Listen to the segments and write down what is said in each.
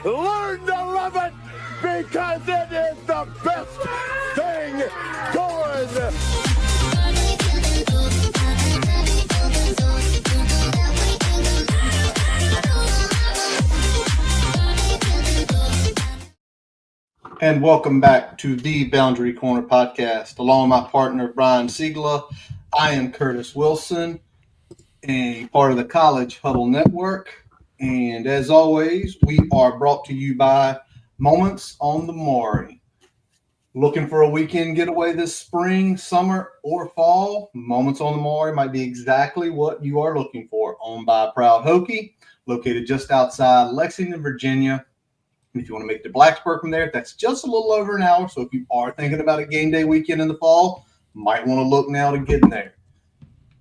Learn to love it because it is the best thing going. And welcome back to the Boundary Corner podcast. Along with my partner, Brian Siegler, I am Curtis Wilson, a part of the College Huddle Network. And as always, we are brought to you by Moments on the Maury. Looking for a weekend getaway this spring, summer, or fall? Moments on the Maury might be exactly what you are looking for. Owned by a proud Hokie, located just outside Lexington, Virginia. And if you want to make the Blacksburg from there, that's just a little over an hour. So if you are thinking about a game day weekend in the fall, might want to look now to get in there.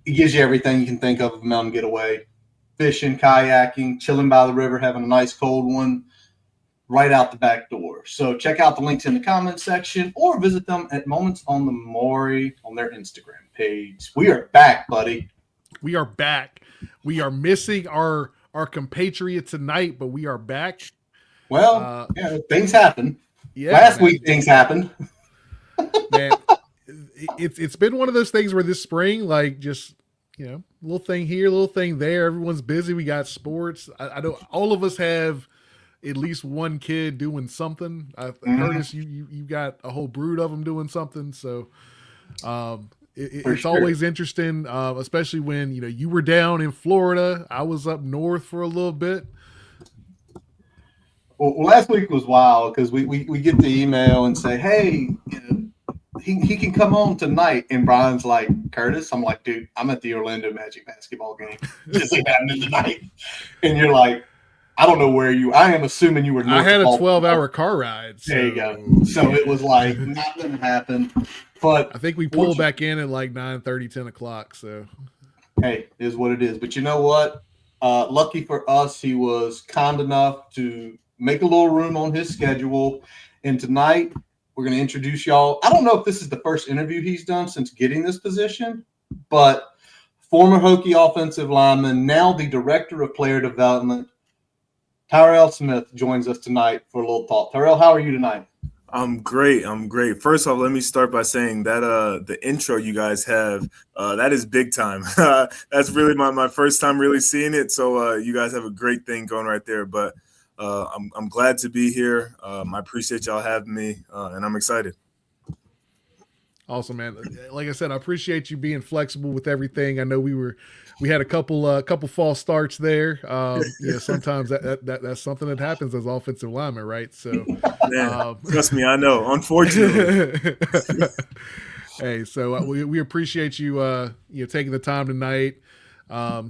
It gives you everything you can think of a mountain getaway. Fishing, kayaking, chilling by the river, having a nice cold one right out the back door. So check out the links in the comments section or visit them at Moments on the Maury on their Instagram page. We are back, buddy. We are back. We are missing our compatriot tonight, but we are back. Well, things happen. Yeah, Last week things happened. Man, it's been one of those things where this spring, like, just, little thing here, little thing there. Everyone's busy. We got sports. I know all of us have at least one kid doing something. Curtis, you got a whole brood of them doing something. So it's always interesting, especially when you were down in Florida. I was up north for a little bit. Well, last week was wild because we get the email and say, hey, he can come on tonight. And Brian's like, Curtis? I'm like, dude, I'm at the Orlando Magic basketball game. Just happening tonight. And you're like, I don't know where I am assuming you were. I had a 12-hour car ride. So. There you go. So it was like, not going to happen. But I think we pulled back in at like 9:30, 10 o'clock. So, hey, it is what it is. But you know what? Lucky for us, he was kind enough to make a little room on his schedule. And tonight, we're going to introduce y'all. I don't know if this is the first interview he's done since getting this position, but former Hokie offensive lineman, now the director of player development, Tyrell Smith joins us tonight for a little talk. Tyrell, how are you tonight? I'm great. First off, let me start by saying that the intro you guys have, that is big time. That's really my first time really seeing it. So you guys have a great thing going right there. But I'm glad to be here. I appreciate y'all having me, and I'm excited. Awesome, man. Like I said, I appreciate you being flexible with everything. I know we had a couple false starts there. Sometimes that's something that happens as offensive linemen, right? So, trust me, I know. Unfortunately, hey, so we appreciate you taking the time tonight.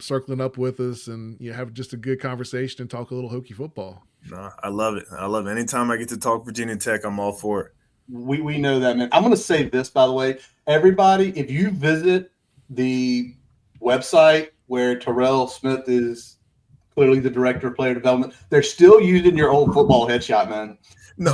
Circling up with us and have just a good conversation and talk a little Hokie football. No, I love it. Anytime I get to talk Virginia Tech, I'm all for it. We know that, man. I'm going to say this, by the way. Everybody, if you visit the website where Tyrell Smith is clearly the director of player development, they're still using your old football headshot, man. No,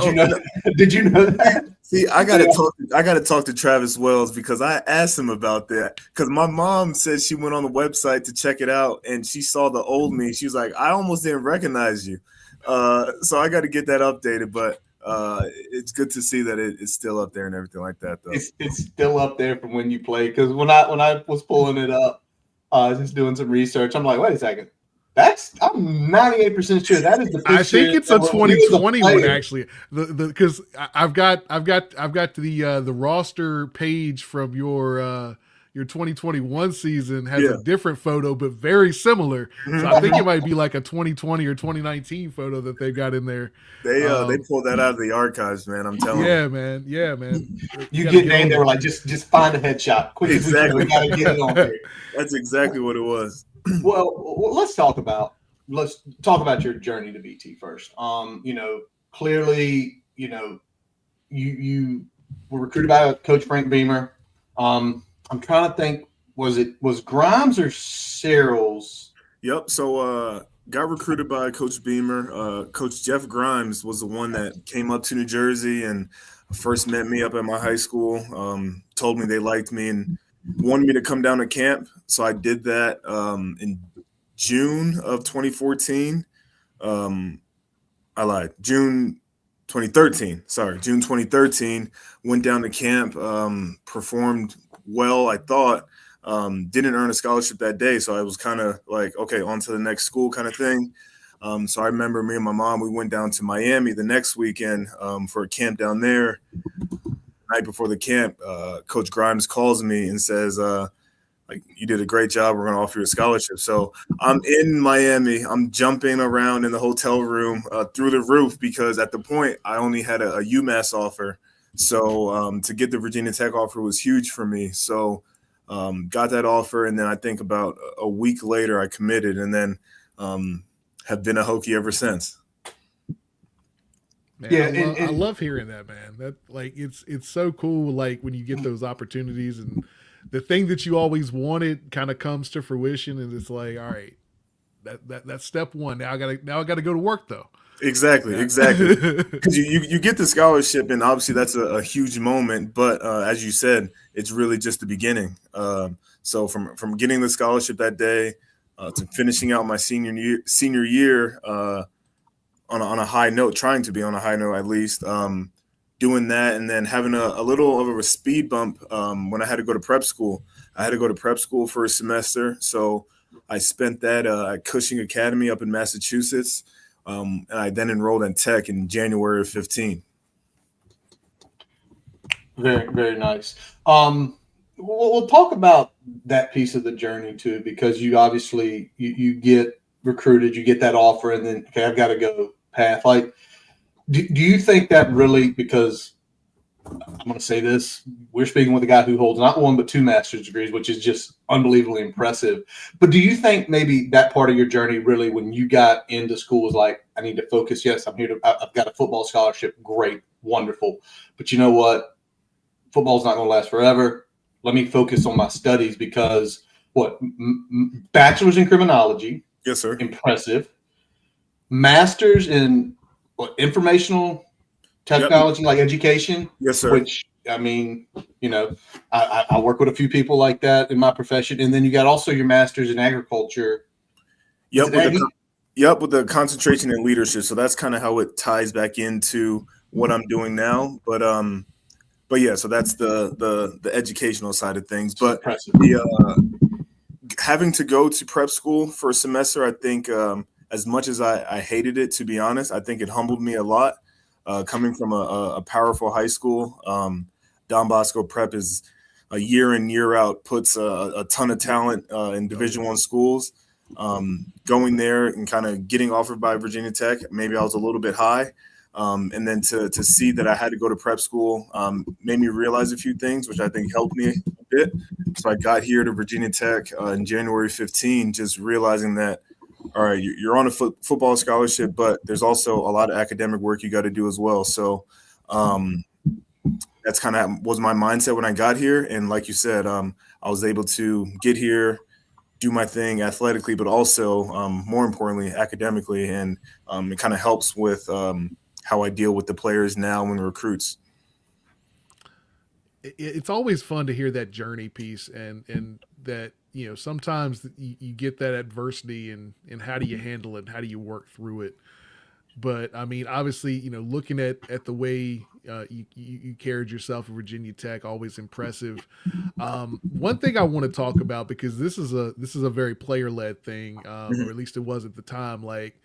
did you know that? See, I gotta talk to Travis Wells because I asked him about that. Because my mom said she went on the website to check it out and she saw the old me. She was like, I almost didn't recognize you. So I got to get that updated. But it's good to see that it's still up there and everything like that, though. It's still up there from when you played. Because when I was pulling it up, just doing some research, I'm like, wait a second. I'm 98% sure that is the picture. I think it's a 2020 one actually. Because I've got the roster page from your 2021 season has a different photo, but very similar. So I think it might be like a 2020 or 2019 photo that they've got in there. They pulled that out of the archives, man. I'm telling you. Yeah, man. You get named. They were like, just find a headshot. Quick, exactly. We gotta get it on here. That's exactly what it was. Well, let's talk about your journey to BT first. Clearly, you were recruited by Coach Frank Beamer. I'm trying to think, was Grimes or Searles? Yep. So got recruited by Coach Beamer. Coach Jeff Grimes was the one that came up to New Jersey and first met me up at my high school. Told me they liked me and wanted me to come down to camp. So I did that in June of 2014. I lied. June 2013. Sorry, June 2013. Went down to camp, performed well, I thought. Didn't earn a scholarship that day, so I was kind of like, okay, on to the next school kind of thing. So I remember me and my mom, we went down to Miami the next weekend for a camp down there. The night before the camp, Coach Grimes calls me and says, like, you did a great job. We're going to offer you a scholarship. So I'm in Miami. I'm jumping around in the hotel room through the roof because at the point I only had a UMass offer. So to get the Virginia Tech offer was huge for me. So got that offer. And then I think about a week later I committed and then have been a Hokie ever since. Man, I love hearing that, man. That like it's so cool. Like when you get those opportunities and the thing that you always wanted kind of comes to fruition, and it's like, all right, that's step one. Now I gotta go to work though. Exactly. Because you get the scholarship, and obviously that's a huge moment. But as you said, it's really just the beginning. So from getting the scholarship that day to finishing out my senior year on a high note, trying to be on a high note at least. Doing that and then having a little of a speed bump when I had to go to prep school. I had to go to prep school for a semester. So I spent that at Cushing Academy up in Massachusetts. And I then enrolled in Tech in January of 15. Very, very nice. We'll talk about that piece of the journey too, because you obviously you get recruited, you get that offer, and then, okay, I've got to go path. Like, do you think that really, because I'm going to say this, we're speaking with a guy who holds not one but two master's degrees, which is just unbelievably impressive. But do you think maybe that part of your journey really, when you got into school, was like, I need to focus. Yes, I've got a football scholarship. Great, wonderful. But you know what? Football's not going to last forever. Let me focus on my studies because bachelor's in criminology. Yes, sir. Impressive. Master's in informational technology, like education. Yes, sir. Which, I mean, I work with a few people like that in my profession. And then you got also your master's in agriculture. Yep, with the concentration in leadership. So that's kind of how it ties back into what I'm doing now. But yeah, so that's the educational side of things. But having to go to prep school for a semester, I think as much as I hated it, to be honest, I think it humbled me a lot. Coming from a powerful high school, Don Bosco Prep is a year in, year out, puts a ton of talent in Division I schools. Going there and kind of getting offered by Virginia Tech, maybe I was a little bit high. And then to see that I had to go to prep school made me realize a few things, which I think helped me a bit. So I got here to Virginia Tech in January 15, just realizing that, all right, you're on a football scholarship, but there's also a lot of academic work you got to do as well. So that's kind of was my mindset when I got here. And like you said, I was able to get here, do my thing athletically, but also more importantly, academically. And it kind of helps with how I deal with the players now when recruits. It's always fun to hear that journey piece and that, sometimes you get that adversity and how do you handle it and how do you work through it. But I mean, obviously, looking at the way you carried yourself at Virginia Tech, always impressive. One thing I want to talk about, because this is a very player led thing, or at least it was at the time, like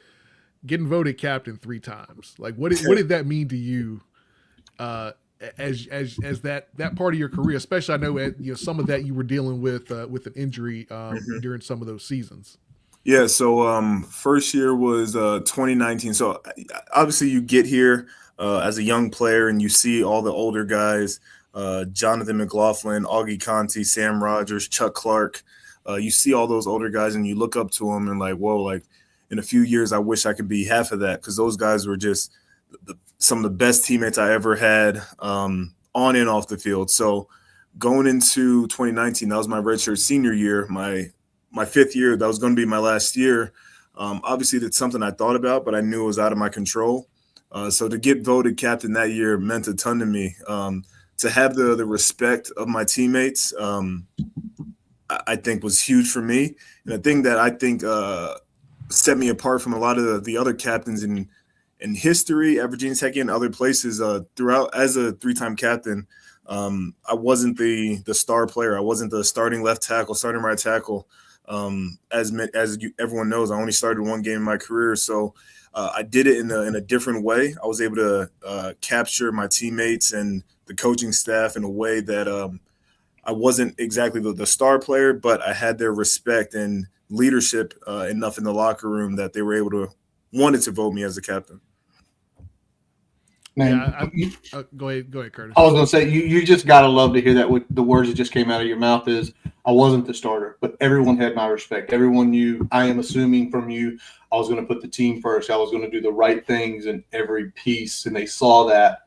getting voted captain 3 times. Like what did that mean to you? As that part of your career, especially I know some of that you were dealing with an injury during some of those seasons. Yeah, so first year was 2019. So obviously you get here as a young player and you see all the older guys, Jonathan McLaughlin, Augie Conti, Sam Rogers, Chuck Clark. You see all those older guys and you look up to them and like, whoa, like in a few years I wish I could be half of that, because those guys were just some of the best teammates I ever had on and off the field. So going into 2019, that was my redshirt senior year, my 5th year. That was going to be my last year. Obviously, that's something I thought about, but I knew it was out of my control. So to get voted captain that year meant a ton to me. To have the respect of my teammates, I think was huge for me. And the thing that I think set me apart from a lot of the other captains in in history at Virginia Tech and other places throughout as a 3-time captain. I wasn't the star player. I wasn't the starting left tackle, starting right tackle. Everyone knows, I only started one game in my career, so I did it in a different way. I was able to capture my teammates and the coaching staff in a way that I wasn't exactly the star player, but I had their respect and leadership enough in the locker room that they were able to wanted to vote me as the captain. Man, go ahead, Curtis. I was going to say, you just got to love to hear that. With the words that just came out of your mouth is, I wasn't the starter, but everyone had my respect. Everyone knew, I am assuming from you, I was going to put the team first. I was going to do the right things in every piece, and they saw that.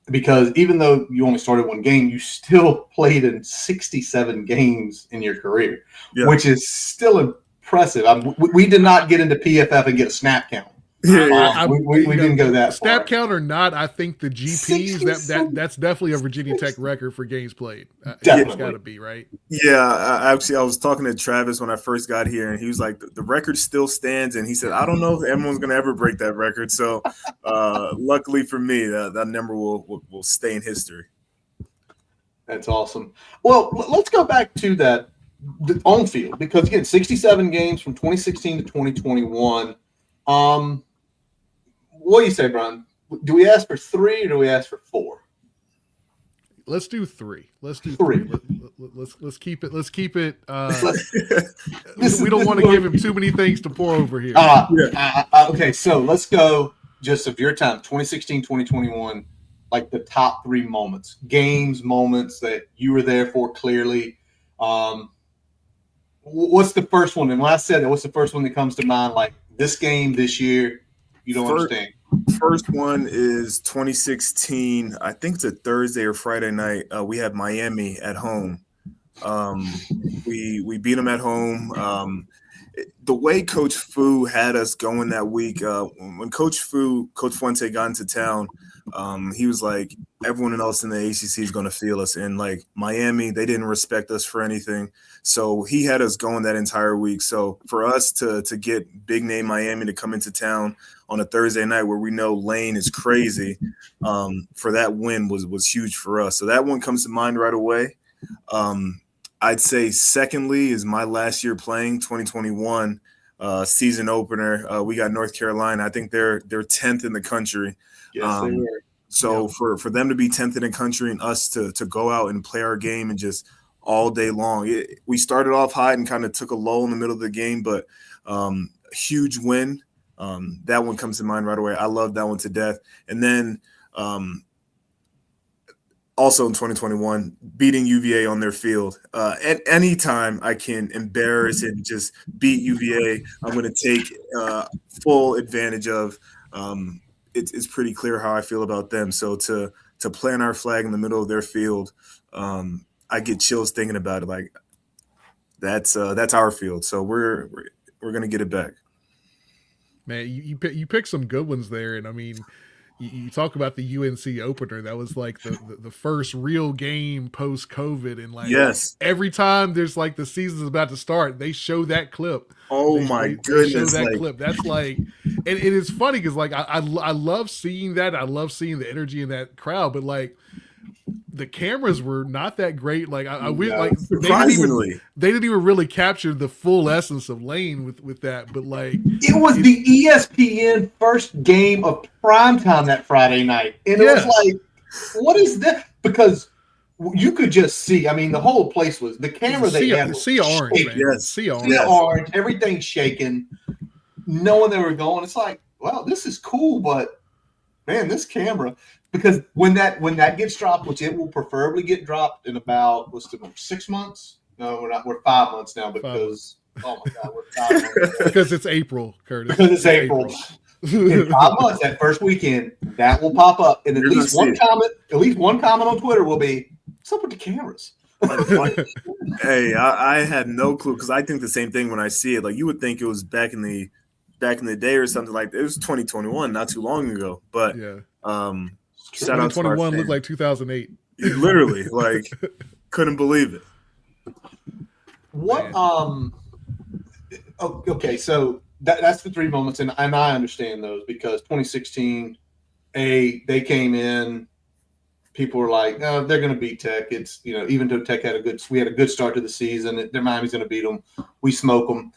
Because even though you only started one game, you still played in 67 games in your career, which is still impressive. We did not get into PFF and get a snap count. We didn't go that snap far. count or not, I think the GPs that's definitely a Virginia Tech record for games played. Definitely. It's got to be, right? Yeah, I was talking to Travis when I first got here, and he was like, the record still stands, and he said, I don't know if everyone's going to ever break that record. So luckily for me, that number will stay in history. That's awesome. Well, let's go back to that on field, because again, 67 games from 2016 to 2021. What do you say, Brian? Do we ask for 3 or do we ask for 4? Let's do 3. Let's do 3. Let's keep it. Let's keep it. We don't want to give him too many things to pour over here. Okay, so let's go just of your time, 2016, 2021, like the top 3 moments, games, moments that you were there for clearly. What's the first one? And when I said that, what's the first one that comes to mind? Like this game this year, you don't understand. First one is 2016. I think it's a Thursday or Friday night. We had Miami at home. We beat them at home. The way Coach Fu had us going that week, when Coach Fuente got into town, he was like, everyone else in the ACC is going to feel us. And like Miami, they didn't respect us for anything. So he had us going that entire week. So for us to get big name Miami to come into town on a Thursday night where we know Lane is crazy, for that win was huge for us. So that one comes to mind right away. I'd say secondly is my last year playing, 2021 season opener. We got North Carolina. I think they're 10th in the country. Yes, they were. So for them to be 10th in the country and us to go out and play our game and just all day long. We started off hot and kind of took a lull in the middle of the game, but a huge win. That one comes to mind right away. I love that one to death. And then also in 2021, beating UVA on their field. At any time I can embarrass and just beat UVA, I'm going to take full advantage of. It's pretty clear how I feel about them. So to plant our flag in the middle of their field, I get chills thinking about it. Like that's our field. So we're going to get it back. Man, you picked some good ones there, and I mean, you talk about the UNC opener. That was like the first real game post COVID, and like every time there's like the season's about to start, they show that clip. Oh my goodness! They show that clip. That's like, and it is funny because like I love seeing that. I love seeing the energy in that crowd, but like the cameras were not that great. Like I wish, like they didn't even really capture the full essence of Lane with that. But like it was the ESPN first game of primetime that Friday night, and it was like, what is that? Because you could just see. I mean, the whole place was the camera. They had see orange, man. Yes, see orange. See orange. Everything shaking. Knowing they were going, it's like, wow, this is cool, but man, this camera. Because when that gets dropped, which it will preferably get dropped in about 6 months? No, we're not. We're 5 months now because oh my God, we're 5 months now. Because it's April, Curtis. Because it's April. In 5 months, that first weekend, that will pop up, and at least one comment on Twitter will be, "What's up with the cameras?" Hey, I had no clue because I think the same thing when I see it. Like you would think it was back in the day or something like that. It was 2021, not too long ago. But yeah. Shout out to 2021 looked like 2008. Literally, like couldn't believe it. What? Okay, so that's the three moments, and I understand those because 2016, they came in. People were like, "Oh, they're going to beat Tech." It's even though Tech had a good start to the season, their Miami's going to beat them. We smoke them.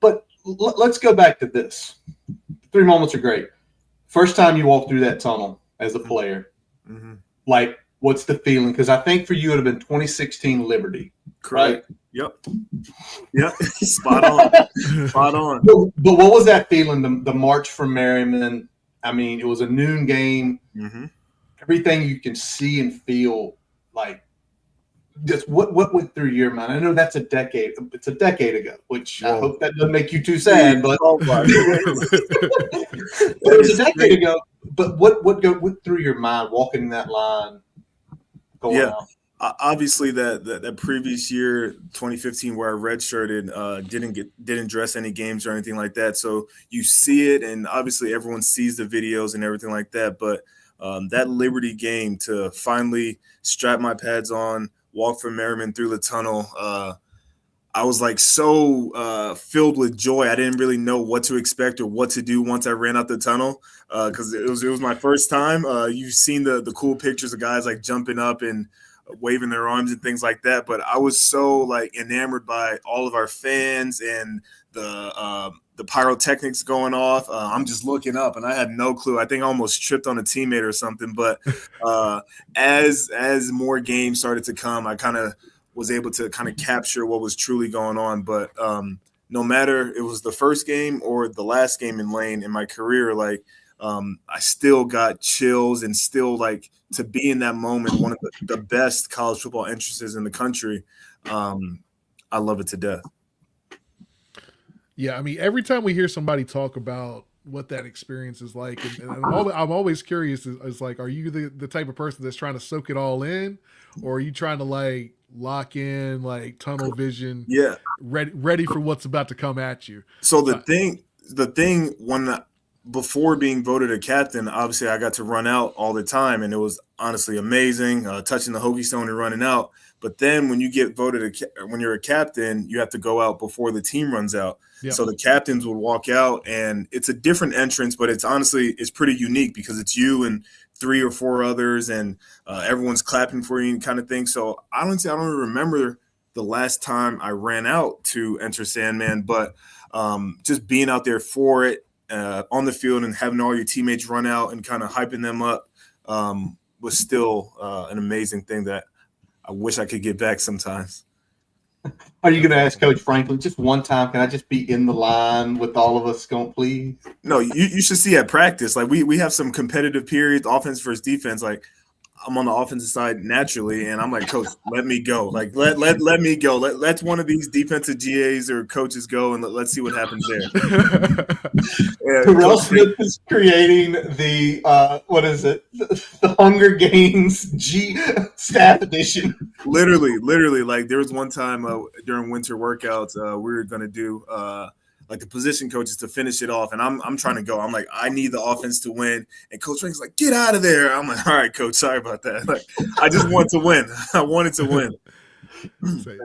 But let's go back to this. Three moments are great. First time you walk through that tunnel as a player, like what's the feeling? Because I think for you it would have been 2016 Liberty. Correct. Right? Yep. Spot on. But what was that feeling? The march from Merriman. I mean, it was a noon game. Everything you can see and feel, like just what went through your mind? I know that's a decade. It's a decade ago, which I hope that doesn't make you too sad. But it was a decade ago. But what went through your mind walking that line? Going out? Obviously that previous year, 2015, where I redshirted, didn't dress any games or anything like that. So you see it, and obviously everyone sees the videos and everything like that. But that Liberty game, to finally strap my pads on, walk from Merriman through the tunnel, I was like so filled with joy. I didn't really know what to expect or what to do once I ran out the tunnel because it was my first time. You've seen the cool pictures of guys like jumping up and waving their arms and things like that, but I was so like enamored by all of our fans and the pyrotechnics going off. I'm just looking up and I had no clue. I think I almost tripped on a teammate or something, but as more games started to come, I kind of was able to kind of capture what was truly going on. But no matter it was the first game or the last game in Lane in my career, like I still got chills, and still like to be in that moment, one of the best college football entrances in the country. I love it to death. Yeah, I mean, every time we hear somebody talk about what that experience is like, and I'm always curious, is like, are you the type of person that's trying to soak it all in, or are you trying to like lock in, like tunnel vision, ready for what's about to come at you? So the thing before being voted a captain, obviously I got to run out all the time, and it was honestly amazing, touching the Hokie stone and running out. But then when you get voted when you're a captain, you have to go out before the team runs out. Yep. So the captains would walk out, and it's a different entrance, but it's pretty unique because it's you and 3 or 4 others, and everyone's clapping for you and kind of thing. So I don't remember the last time I ran out to enter Sandman, but just being out there for it, on the field and having all your teammates run out and kind of hyping them up was still an amazing thing that I wish I could get back sometimes. Are you going to ask Coach Franklin just one time? Can I just be in the line with all of us going, please? No, you should see at practice. Like we have some competitive periods, offense versus defense. Like I'm on the offensive side naturally, and I'm like, Coach, let me go. Like let me go. Let one of these defensive GAs or coaches go, and let's see what happens there. Tyrell Smith is creating the the Hunger Games staff edition. Literally, like there was one time during winter workouts, we were gonna do like the position coaches to finish it off, and I'm trying to go. I'm like, I need the offense to win, and Coach Frank's like, get out of there. I'm like, all right, Coach, sorry about that. Like, I just want to win. I wanted to win.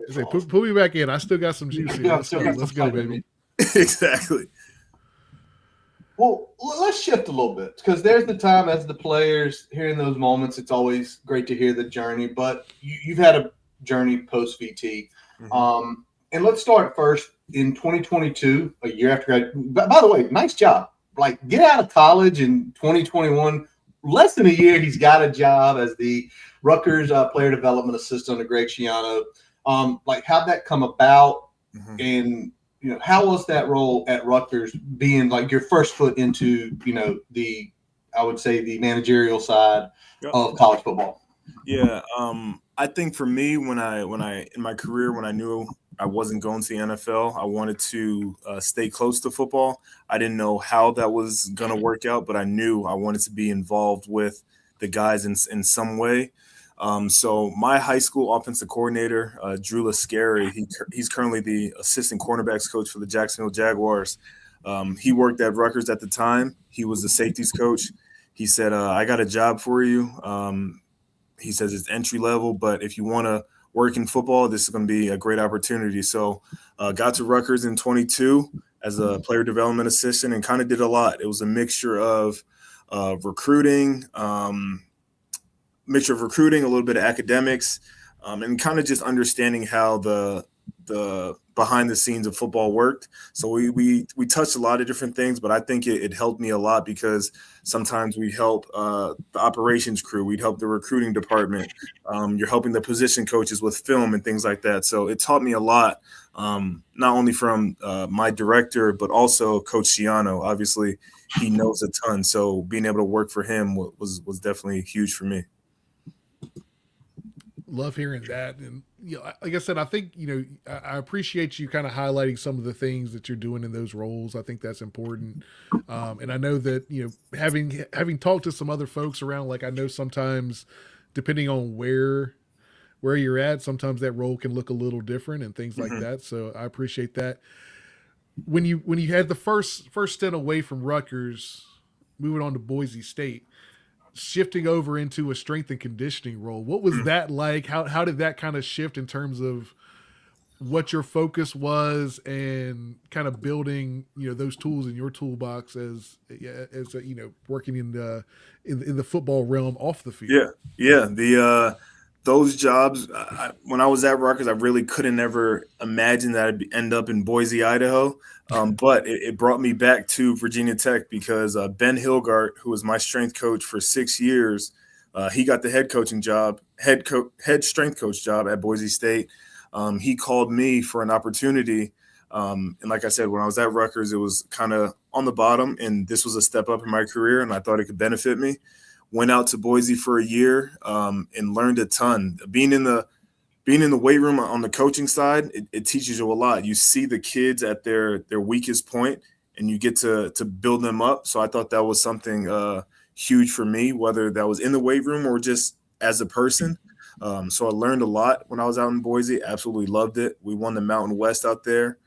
Say, put me back in. I still got some juice here. Let's go, baby. Exactly. Well, let's shift a little bit, because there's the time as the players hearing those moments. It's always great to hear the journey, but you've had a journey post VT. Mm-hmm. And let's start first in 2022, a year after graduation. By the way, nice job. Like, get out of college in 2021. Less than a year, he's got a job as the Rutgers player development assistant under Greg Schiano. Like, how'd that come about? Mm-hmm. And, how was that role at Rutgers being like your first foot into, I would say the managerial side of college football? Yeah. I think for me, when I in my career, when I knew I wasn't going to the NFL, I wanted to stay close to football. I didn't know how that was going to work out, but I knew I wanted to be involved with the guys in some way. So my high school offensive coordinator, Drew Lascari, he's currently the assistant cornerbacks coach for the Jacksonville Jaguars. He worked at Rutgers at the time. He was the safeties coach. He said, I got a job for you. He says it's entry level, but if you want to work in football, this is going to be a great opportunity. So got to Rutgers in 22, as a player development assistant and kind of did a lot. It was a mixture of recruiting, a little bit of academics, and kind of just understanding how the behind the scenes of football worked. So we touched a lot of different things, but I think it helped me a lot because sometimes we help the operations crew, we'd help the recruiting department. You're helping the position coaches with film and things like that. So it taught me a lot, not only from my director, but also Coach Ciano. Obviously, he knows a ton. So being able to work for him was definitely huge for me. Love hearing that. And like I said, I think I appreciate you kind of highlighting some of the things that you're doing in those roles. I think that's important. And I know that having talked to some other folks around, like I know sometimes depending on where you're at, sometimes that role can look a little different and things like that. So I appreciate that. When you had the first stint away from Rutgers, moving on to Boise State, shifting over into a strength and conditioning role, what was that like? How did that kind of shift in terms of what your focus was and kind of building those tools in your toolbox as working in the football realm off the field? Yeah. Those jobs, when I was at Rutgers, I really couldn't ever imagine that I'd end up in Boise, Idaho. But it brought me back to Virginia Tech because Ben Hilgart, who was my strength coach for 6 years, he got the head strength coach job at Boise State. He called me for an opportunity. And like I said, when I was at Rutgers, it was kind of on the bottom, and this was a step up in my career, and I thought it could benefit me. Went out to Boise for a year and learned a ton. Being in the weight room on the coaching side, it teaches you a lot. You see the kids at their weakest point, and you get to build them up. So I thought that was something huge for me, whether that was in the weight room or just as a person. So I learned a lot when I was out in Boise. Absolutely loved it. We won the Mountain West out there.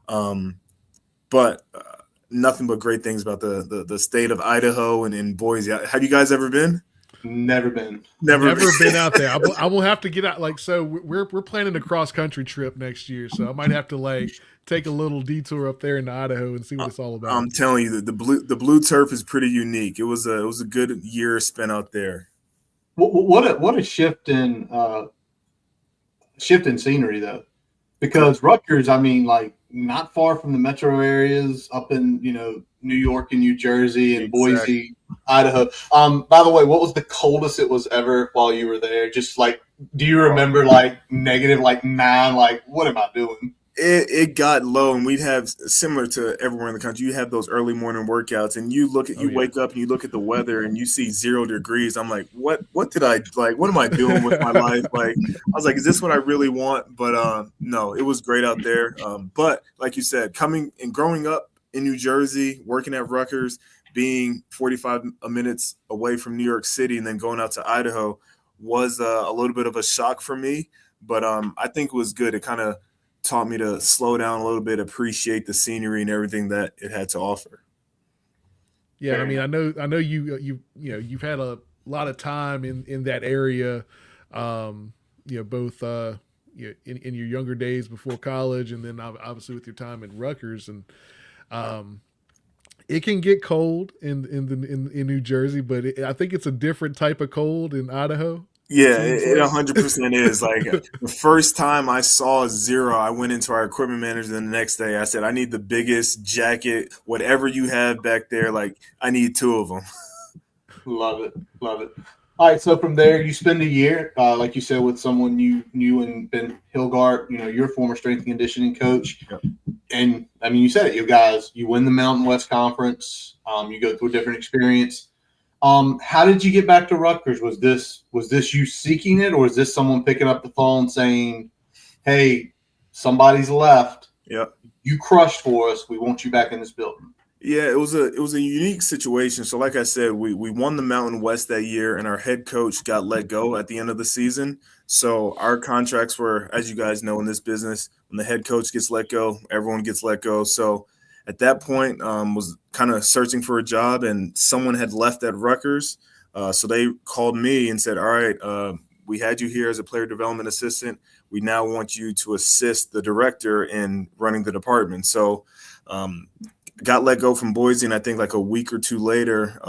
But nothing but great things about the state of Idaho and in Boise. Have you guys ever been? Never been. Never been out there. I will have to get out. So we're planning a cross country trip next year. So I might have to take a little detour up there in Idaho and see what it's all about. I'm telling you, the blue turf is pretty unique. It was a good year spent out there. What a shift in scenery though, because Rutgers, not far from the metro areas, up in New York and New Jersey and Boise, Idaho. By the way, what was the coldest it was ever while you were there? Just do you remember negative 9? What am I doing? It got low, and we'd have, similar to everywhere in the country, you have those early morning workouts, and you wake up and you look at the weather and you see 0 degrees. I'm like, what did I what am I doing with my life? I was like, is this what I really want? But no, it was great out there. But like you said, coming and growing up in New Jersey, working at Rutgers, being 45 minutes away from New York City, and then going out to Idaho was a little bit of a shock for me. But I think it was good. It kind of taught me to slow down a little bit, appreciate the scenery and everything that it had to offer. Yeah, I know you've had a lot of time in that area, both in your younger days before college, and then obviously with your time in Rutgers, and it can get cold in New Jersey, but I think it's a different type of cold in Idaho. Yeah, it 100% is. The first time I saw 0, I went into our equipment manager the next day. I said, I need the biggest jacket, whatever you have back there. I need 2 of them. Love it. All right, so from there, you spend a year, like you said, with someone you knew and Ben Hilgart, your former strength and conditioning coach. Yep. And, you said it, you win the Mountain West Conference. You go through a different experience. How did you get back to Rutgers? Was this you seeking it, or is this someone picking up the phone saying, hey, somebody's left. Yep. You crushed for us. We want you back in this building. Yeah, it was a unique situation. So like I said, we won the Mountain West that year, and our head coach got let go at the end of the season. So our contracts were, as you guys know in this business, when the head coach gets let go, everyone gets let go. So at that point, was kind of searching for a job, and someone had left at Rutgers. So they called me and said, all right, we had you here as a player development assistant. We now want you to assist the director in running the department. So Got let go from Boise, and I think like a week or two later,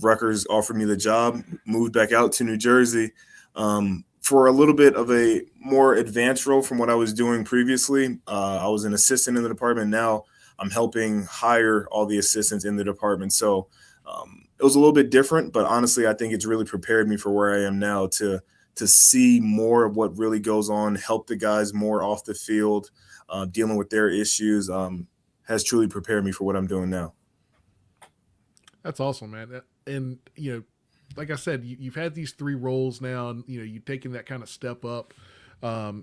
Rutgers offered me the job, moved back out to New Jersey for a little bit of a more advanced role from what I was doing previously. I was an assistant in the department. Now I'm helping hire all the assistants in the department. So it was a little bit different, but honestly, I think it's really prepared me for where I am now to see more of what really goes on, help the guys more off the field, dealing with their issues, has truly prepared me for what I'm doing now. That's awesome, man. And, like I said, you've had these 3 roles now, and, you've taken that kind of step up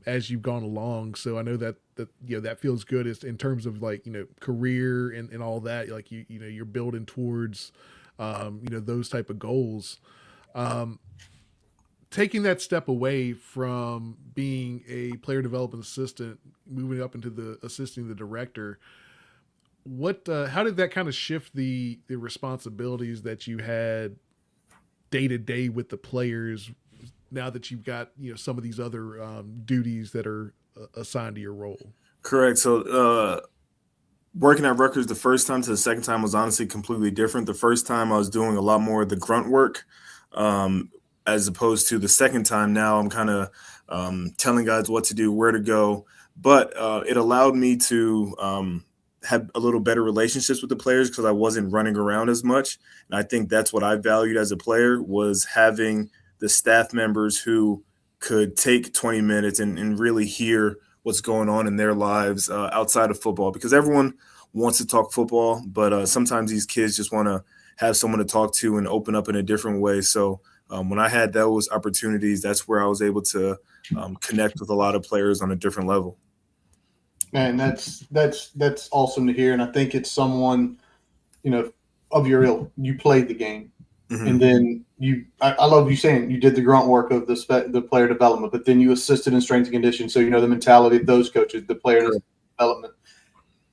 as you've gone along. So I know that that feels good in terms of like, career and all that, like, you're building towards, those type of goals. Taking that step away from being a player development assistant, moving up into assisting the director, how did that kind of shift the responsibilities that you had day to day with the players now that you've got, some of these other duties that are assigned to your role? Correct. So working at Rutgers the first time to the second time was honestly completely different. The first time I was doing a lot more of the grunt work, as opposed to the second time. Now I'm kind of telling guys what to do, where to go. But it allowed me to have a little better relationships with the players because I wasn't running around as much. And I think that's what I valued as a player, was having the staff members who could take 20 minutes and really hear what's going on in their lives outside of football, because everyone wants to talk football, but sometimes these kids just want to have someone to talk to and open up in a different way. So when I had those opportunities, that's where I was able to connect with a lot of players on a different level. Man, that's awesome to hear. And I think it's someone, of your ilk. You played the game. Mm-hmm. And then I love you saying you did the grunt work of the player development, but then you assisted in strength and conditioning. So, the mentality of those coaches, the player development.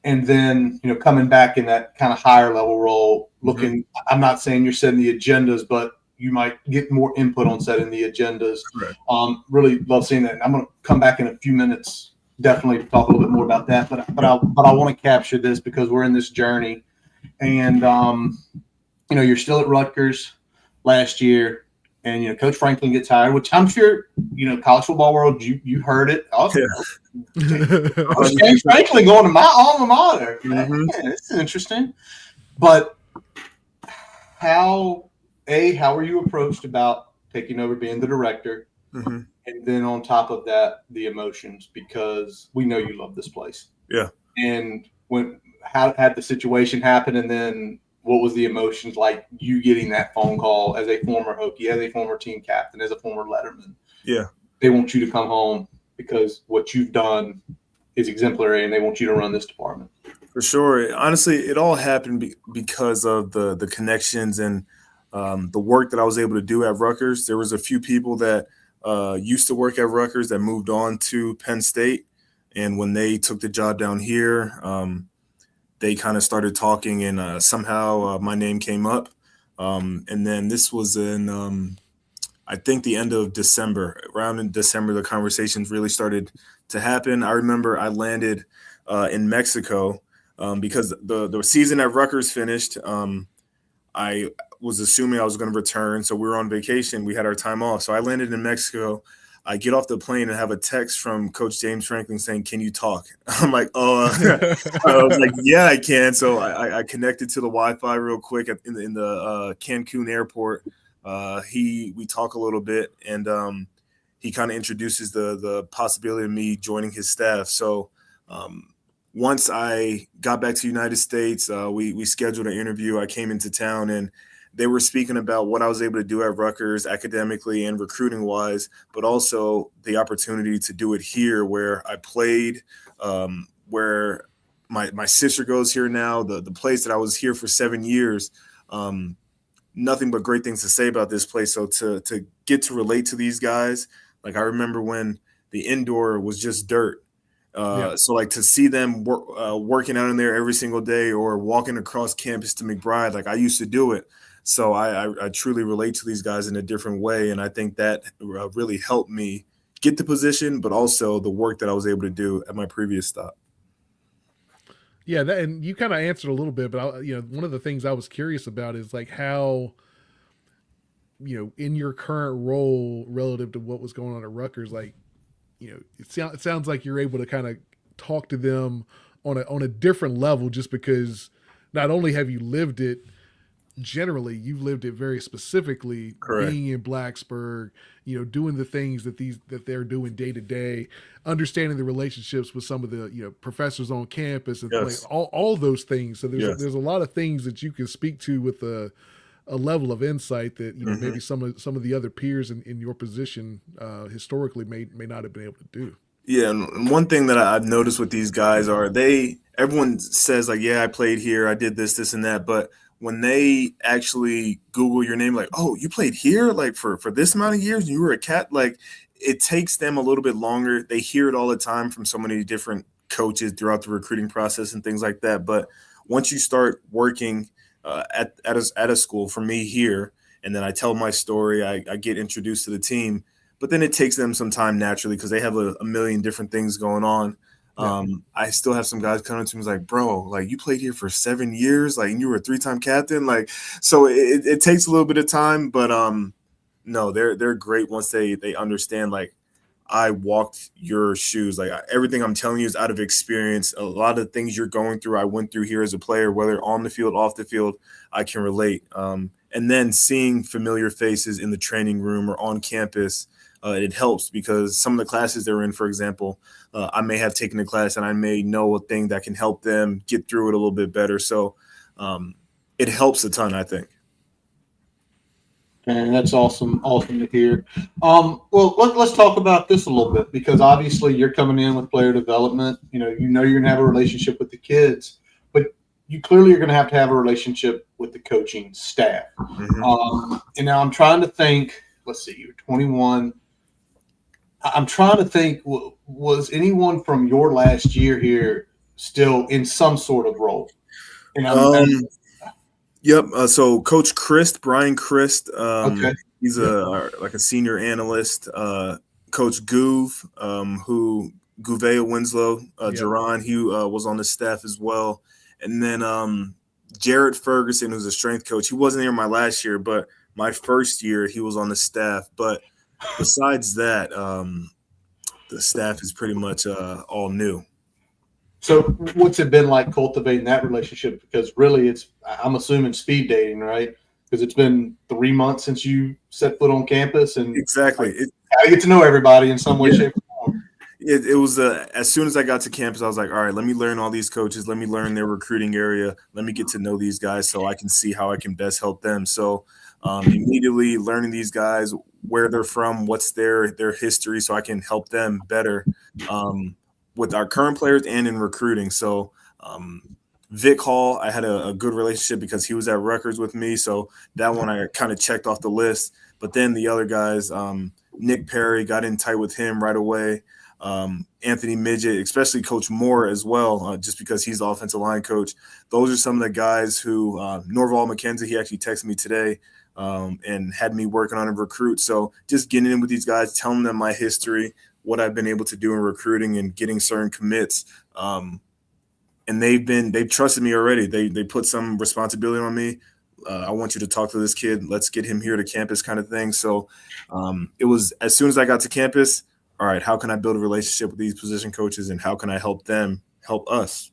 And then, coming back in that kind of higher level role, looking, I'm not saying you're setting the agendas, but you might get more input on setting the agendas. Right. Really love seeing that. And I'm going to come back in a few minutes, definitely talk a little bit more about that. But I want to capture this because we're in this journey. And, you're still at Rutgers last year. And, Coach Franklin gets hired, which I'm sure, college football world, you heard it. Oh, yeah. James Franklin going to my alma mater. Mm-hmm. Yeah, it's interesting. But how were you approached about taking over being the director? Mm-hmm. And then on top of that, the emotions, because we know you love this place. Yeah. And how had the situation happen, and then what was the emotions like you getting that phone call as a former Hokie, as a former team captain, as a former letterman? Yeah. They want you to come home because what you've done is exemplary, and they want you to run this department. For sure. Honestly, it all happened because of the connections and the work that I was able to do at Rutgers. There was a few people that used to work at Rutgers that moved on to Penn State. And when they took the job down here, they kind of started talking, and somehow my name came up. And then this was in, I think, the end of December. Around in December, the conversations really started to happen. I remember I landed in Mexico because the season at Rutgers finished. I was assuming I was going to return, so we were on vacation. We had our time off. So I landed in Mexico. I get off the plane and have a text from Coach James Franklin saying, "Can you talk?" I'm like, "Oh," I was like, "Yeah, I can." So I connected to the Wi-Fi real quick in the Cancun airport. We talk a little bit, and he kind of introduces the possibility of me joining his staff. So once I got back to the United States, we scheduled an interview. I came into town, and they were speaking about what I was able to do at Rutgers academically and recruiting wise, but also the opportunity to do it here where I played, where my sister goes here now, the place that I was here for 7 years. Nothing but great things to say about this place. So to get to relate to these guys, like I remember when the indoor was just dirt. So like to see them working out in there every single day or walking across campus to McBride, like I used to do it. So I truly relate to these guys in a different way. And I think that really helped me get the position, but also the work that I was able to do at my previous stop. Yeah, that, and you kind of answered a little bit, but one of the things I was curious about is like how, in your current role relative to what was going on at Rutgers, like, it sounds like you're able to kind of talk to them on a different level, just because not only have you lived it, generally you've lived it very specifically, Correct. being in Blacksburg, doing the things that they're doing day to day, understanding the relationships with some of the professors on campus, and like Yes. all those things. So Yes. there's a lot of things that you can speak to with a level of insight that maybe some of the other peers in your position historically may not have been able to do. Yeah, and one thing that I've noticed with these guys are everyone says like, yeah, I played here, I did this, and that, but when they actually Google your name, like, oh, you played here, like for this amount of years, you were a cat, like it takes them a little bit longer. They hear it all the time from so many different coaches throughout the recruiting process and things like that. But once you start working at a school, for me here, and then I tell my story, I get introduced to the team. But then it takes them some time naturally because they have a million different things going on. Yeah. I still have some guys coming to me like, bro, like you played here for 7 years, like, and you were a 3-time captain, like, so it takes a little bit of time, but no, they're great once they understand, like, I walked your shoes, like everything I'm telling you is out of experience. A lot of the things you're going through, I went through here as a player, whether on the field, off the field, I can relate. And then seeing familiar faces in the training room or on campus, it helps because some of the classes they're in, for example, I may have taken a class and I may know a thing that can help them get through it a little bit better. So it helps a ton, I think. And that's awesome to hear. Well, let's talk about this a little bit because obviously you're coming in with player development. You're going to have a relationship with the kids, but you clearly are going to have a relationship with the coaching staff. Mm-hmm. And now I'm trying to think. Let's see, you're 21. I'm trying to think. Was anyone from your last year here still in some sort of role? Yep. So Coach Brian Christ, Okay. he's a senior analyst. Coach Goove, who Gouveia Winslow, Jerron, he was on the staff as well. And then Jared Ferguson, who's a strength coach. He wasn't here my last year, but my first year he was on the staff. But besides that, the staff is pretty much all new. So what's it been like cultivating that relationship? Because really I'm assuming speed dating, right? Because it's been 3 months since you set foot on campus, and exactly, I get to know everybody in some way, shape, or form. It was as soon as I got to campus, I was like, all right, let me learn all these coaches. Let me learn their recruiting area. Let me get to know these guys so I can see how I can best help them. So immediately learning these guys, where they're from, what's their history, so I can help them better with our current players and in recruiting. So Vic Hall, I had a good relationship because he was at Rutgers with me. So that one I kind of checked off the list. But then the other guys, Nick Perry, got in tight with him right away. Anthony Midget, especially Coach Moore as well, just because he's the offensive line coach. Those are some of the guys who Norval McKenzie, he actually texted me today and had me working on a recruit. So just getting in with these guys, telling them my history, what I've been able to do in recruiting and getting certain commits. And they've trusted me already. They put some responsibility on me. I want you to talk to this kid. Let's get him here to campus kind of thing. So it was as soon as I got to campus, all right, how can I build a relationship with these position coaches and how can I help them help us?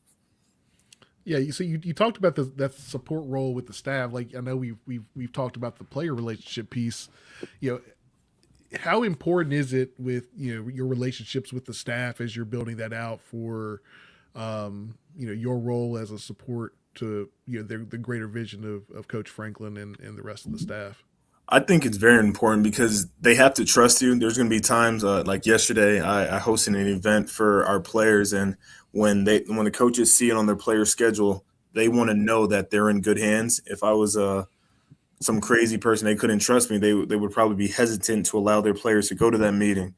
Yeah, so you talked about that support role with the staff. Like I know we've talked about the player relationship piece. How important is it with your relationships with the staff as you're building that out for your role as a support to the greater vision of Coach Franklin and the rest of the staff? I think it's very important because they have to trust you. There's going to be times like yesterday, I hosted an event for our players, and when the coaches see it on their player schedule, they want to know that they're in good hands. If I was some crazy person they couldn't trust me, they would probably be hesitant to allow their players to go to that meeting.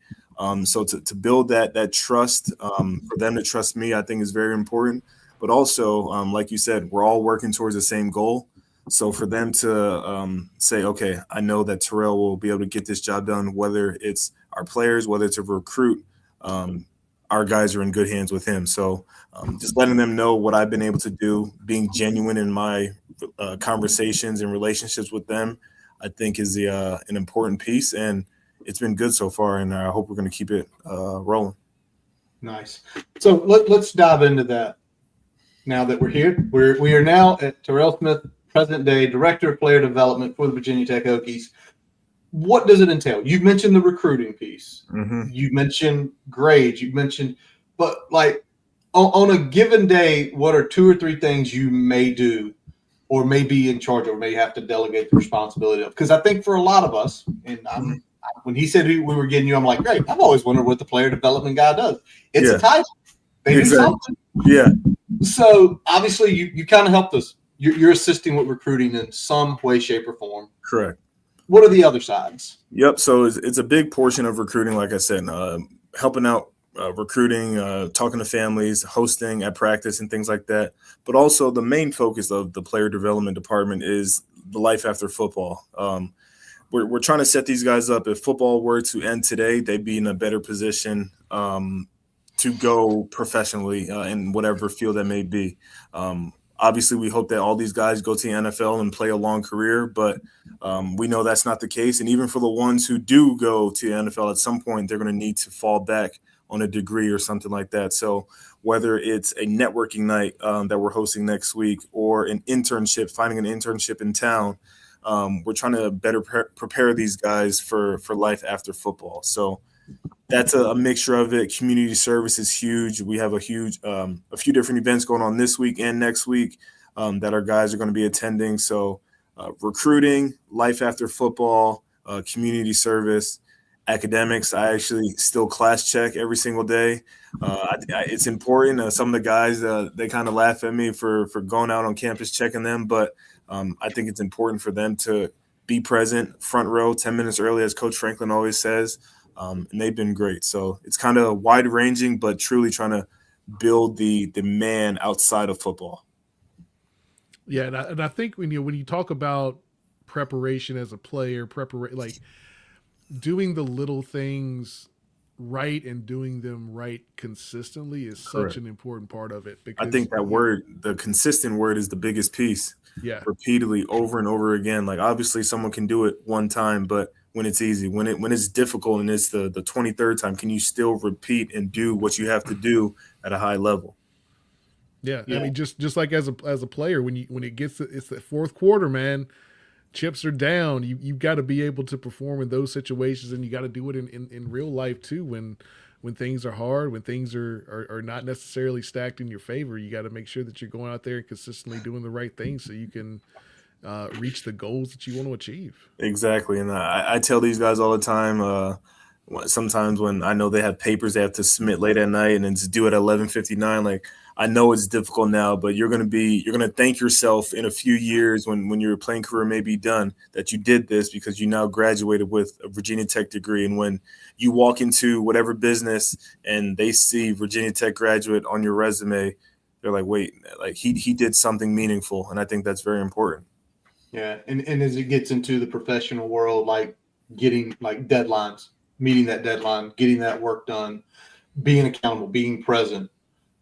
So to build that trust, for them to trust me, I think is very important. But also, like you said, we're all working towards the same goal. So for them to say, okay, I know that Tyrell will be able to get this job done, whether it's our players, whether it's a recruit, our guys are in good hands with him. So just letting them know what I've been able to do, being genuine in my conversations and relationships with them, I think is an important piece, and it's been good so far, and I hope we're going to keep it rolling. Nice. So let's dive into that. Now that we're here, we are now at Tyrell Smith, present day Director of Player Development for the Virginia Tech Hokies. What does it entail? You've mentioned the recruiting piece. Mm-hmm. You mentioned grades. You mentioned, but like on a given day, what are 2 or 3 things you may do, or may be in charge, or may have to delegate the responsibility of? Because I think for a lot of us, and when he said we were getting you, I'm like, great. I've always wondered what the player development guy does. It's a title. They do something. Yeah. So obviously, you kind of helped us. You're assisting with recruiting in some way, shape, or form. Correct. What are the other sides? Yep. So it's a big portion of recruiting, like I said, helping out recruiting, talking to families, hosting at practice and things like that. But also the main focus of the player development department is the life after football. We're trying to set these guys up. If football were to end today, they'd be in a better position to go professionally in whatever field that may be. Obviously, we hope that all these guys go to the NFL and play a long career, but we know that's not the case. And even for the ones who do go to the NFL at some point, they're going to need to fall back on a degree or something like that. So whether it's a networking night that we're hosting next week or an internship, finding an internship in town, we're trying to better prepare these guys for life after football. So that's a mixture of it. Community service is huge. We have a few different events going on this week and next week that our guys are going to be attending. So recruiting, life after football, community service, academics. I actually still class check every single day. It's important. Some of the guys, they kind of laugh at me for going out on campus checking them, but I think it's important for them to be present, front row, 10 minutes early, as Coach Franklin always says. And they've been great. So it's kind of wide ranging, but truly trying to build the man outside of football. Yeah, and I think when you talk about preparation as a player, like doing the little things right and doing them right consistently is such an important part of it. Because I think that word, the consistent word, is the biggest piece. Yeah, repeatedly over and over again. Like obviously someone can do it one time, but when it's easy, when it's difficult and it's the 23rd time, can you still repeat and do what you have to do at a high level? Yeah. I mean, just like as a player, when it gets it's the fourth quarter, man, chips are down. You've got to be able to perform in those situations, and you got to do it in real life too. When things are hard, when things are not necessarily stacked in your favor, you got to make sure that you're going out there and consistently doing the right things so you can reach the goals that you want to achieve. Exactly. And I tell these guys all the time, sometimes when I know they have papers they have to submit late at night and it's due at 11:59, like I know it's difficult now, but you're going to thank yourself in a few years when your playing career may be done that you did this, because you now graduated with a Virginia Tech degree. And when you walk into whatever business and they see Virginia Tech graduate on your resume, they're like, wait, like he did something meaningful. And I think that's very important. Yeah. And as it gets into the professional world, like getting like deadlines, meeting that deadline, getting that work done, being accountable, being present.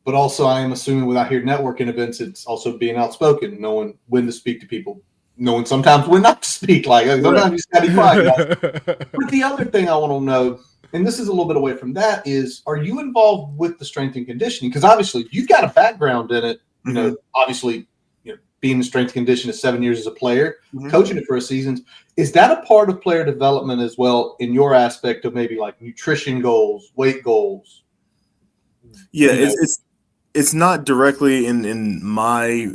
But also, I am assuming without here networking events, it's also being outspoken, knowing when to speak to people, knowing sometimes when not to speak. Like sometimes you just got to be quiet. But the other thing I want to know, and this is a little bit away from that, is are you involved with the strength and conditioning? Because obviously you've got a background in it. You know, obviously, being in strength and conditioning 7 years as a player, coaching it for a season. Is that a part of player development as well in your aspect of maybe like nutrition goals, weight goals? Yeah, it's not directly in my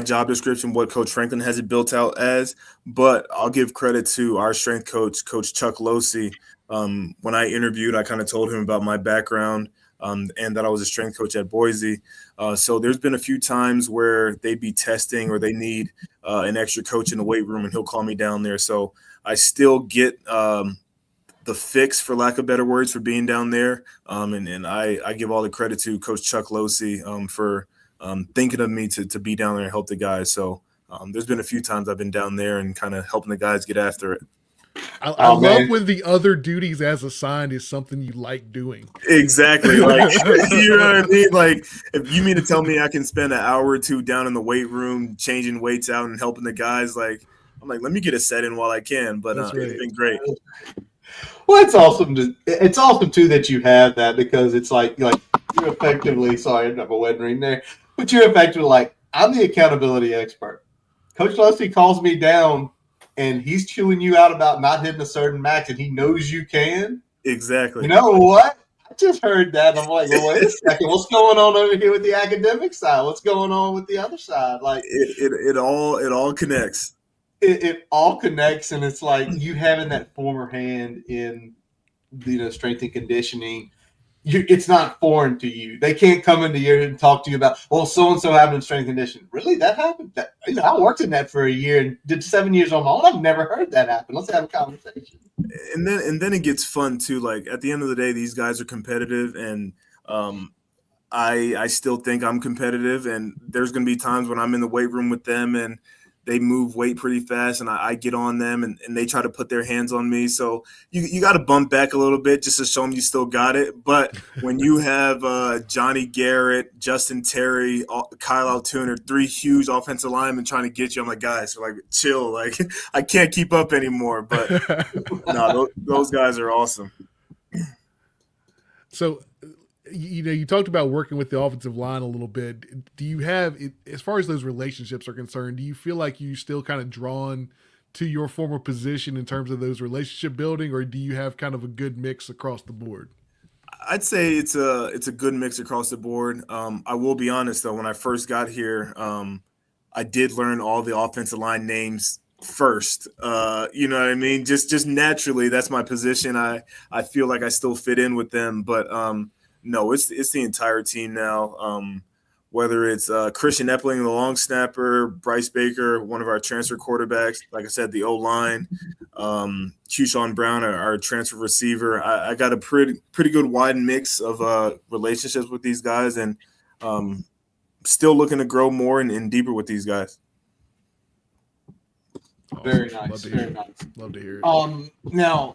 job description what Coach Franklin has it built out as, but I'll give credit to our strength coach, Coach Chuck Losey. When I interviewed, I kind of told him about my background and that I was a strength coach at Boise. So there's been a few times where they'd be testing or they need an extra coach in the weight room, and he'll call me down there. So I still get the fix, for lack of better words, for being down there. And I give all the credit to Coach Chuck Losey for thinking of me to be down there and help the guys. So there's been a few times I've been down there and kind of helping the guys get after it. I love man. when the other duties as assigned is something you like doing. Exactly. Like, you know what I mean? Like, if you mean to tell me I can spend an hour or two down in the weight room changing weights out and helping the guys, like, I'm like, let me get a set in while I can. But That's it's right. been great. Well, it's awesome. It's awesome too that you have that, because it's like you're effectively. Sorry, I have a wedding ring there, but you're effectively like, I'm the accountability expert. Coach Lusty calls me down, and he's chewing you out about not hitting a certain max, and he knows you can. Exactly. You know what? I just heard that. And I'm like, well, wait a second. What's going on over here with the academic side? What's going on with the other side? Like, It all connects. it all connects, and it's like you having that former hand in strength and conditioning. It's not foreign to you. They can't come into you and talk to you about, well, so and so happened in strength and conditioning. Really, that happened? I worked in that for a year and did 7 years on my own. I've never heard that happen. Let's have a conversation. And then it gets fun too. Like, at the end of the day, these guys are competitive, and I still think I'm competitive. And there's going to be times when I'm in the weight room with them and they move weight pretty fast, and I get on them, and they try to put their hands on me. So you got to bump back a little bit just to show them you still got it. But when you have Johnny Garrett, Justin Terry, Kyle Altuner, 3 huge offensive linemen trying to get you, I'm like, guys, like, chill. Like, I can't keep up anymore. But no, those guys are awesome. So, you talked about working with the offensive line a little bit. Do you have, as far as those relationships are concerned, do you feel like you still kind of drawn to your former position in terms of those relationship building, or do you have kind of a good mix across the board? I'd say it's a good mix across the board. I will be honest though, when I first got here, I did learn all the offensive line names first. You know what I mean? Just naturally, that's my position. I feel like I still fit in with them, but no, it's the entire team now. Whether it's Christian Epling, the long snapper, Bryce Baker, one of our transfer quarterbacks, like I said, the O-line, Keyshawn Brown, our transfer receiver. I got a pretty good wide mix of relationships with these guys, and still looking to grow more and deeper with these guys. Awesome. Very nice. Love to Very hear it. nice. Love to hear it. Now,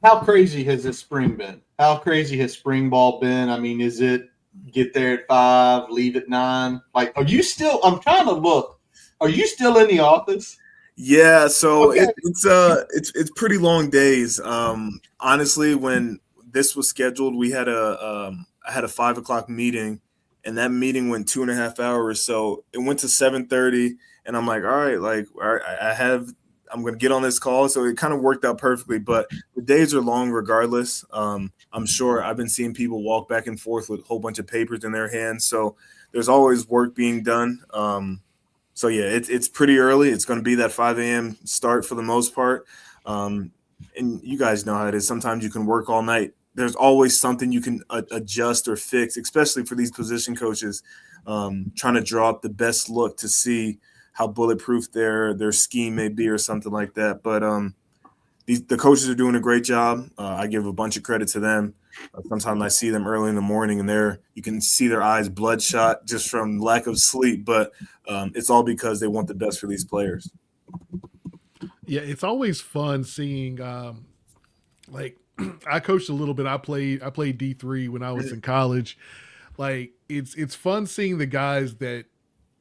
how crazy has this spring been? How crazy has spring ball been? I mean, is it get there at 5, leave at 9? Like, are you still? I'm trying to look. Are you still in the office? Yeah, so Okay. it's pretty long days. Honestly, when this was scheduled, we had I had a 5:00 meeting, and that meeting went 2.5 hours. So it went to 7:30, and I'm like, all right, like, all right, I'm going to get on this call. So it kind of worked out perfectly, but the days are long regardless. I'm sure I've been seeing people walk back and forth with a whole bunch of papers in their hands. So there's always work being done. So yeah, it's pretty early. It's going to be that 5 a.m. start for the most part. And you guys know how it is. Sometimes you can work all night. There's always something you can adjust or fix, especially for these position coaches, trying to draw up the best look to see how bulletproof their scheme may be or something like that. But the coaches are doing a great job. I give a bunch of credit to them. Sometimes I see them early in the morning, and you can see their eyes bloodshot just from lack of sleep. But it's all because they want the best for these players. Yeah, it's always fun seeing. Like, I coached a little bit. I played D3 when I was in college. Like, it's fun seeing the guys that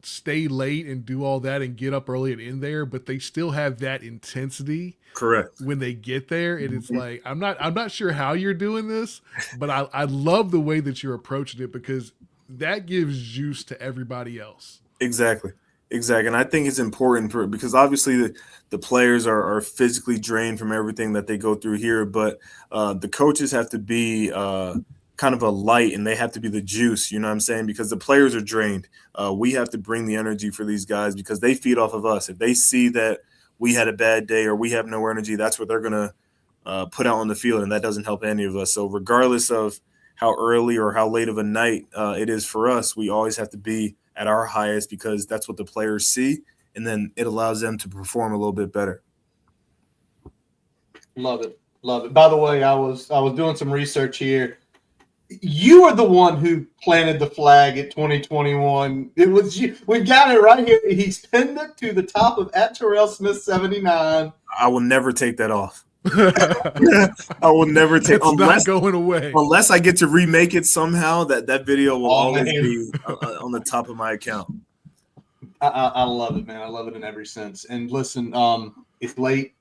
stay late and do all that and get up early and in there, but they still have that intensity. Correct. When they get there, and it's like, I'm not sure how you're doing this, but I love the way that you're approaching it, because that gives juice to everybody else. Exactly. And I think it's important because obviously the players are physically drained from everything that they go through here, but the coaches have to be kind of a light, and they have to be the juice, you know what I'm saying? Because the players are drained. We have to bring the energy for these guys because they feed off of us. If they see that we had a bad day or we have no energy, that's what they're going to put out on the field, and that doesn't help any of us. So regardless of how early or how late of a night it is for us, we always have to be at our highest because that's what the players see, and then it allows them to perform a little bit better. Love it. By the way, I was doing some research here. You are the one who planted the flag at 2021. It was you. We've got it right here. He's pinned it to the top of at Tyrell Smith 79. I will never take that off. I will never take It's not going away unless I get to remake it somehow. That video will always man. be on the top of my account. I love it, man. I love it in every sense. And listen, it's late.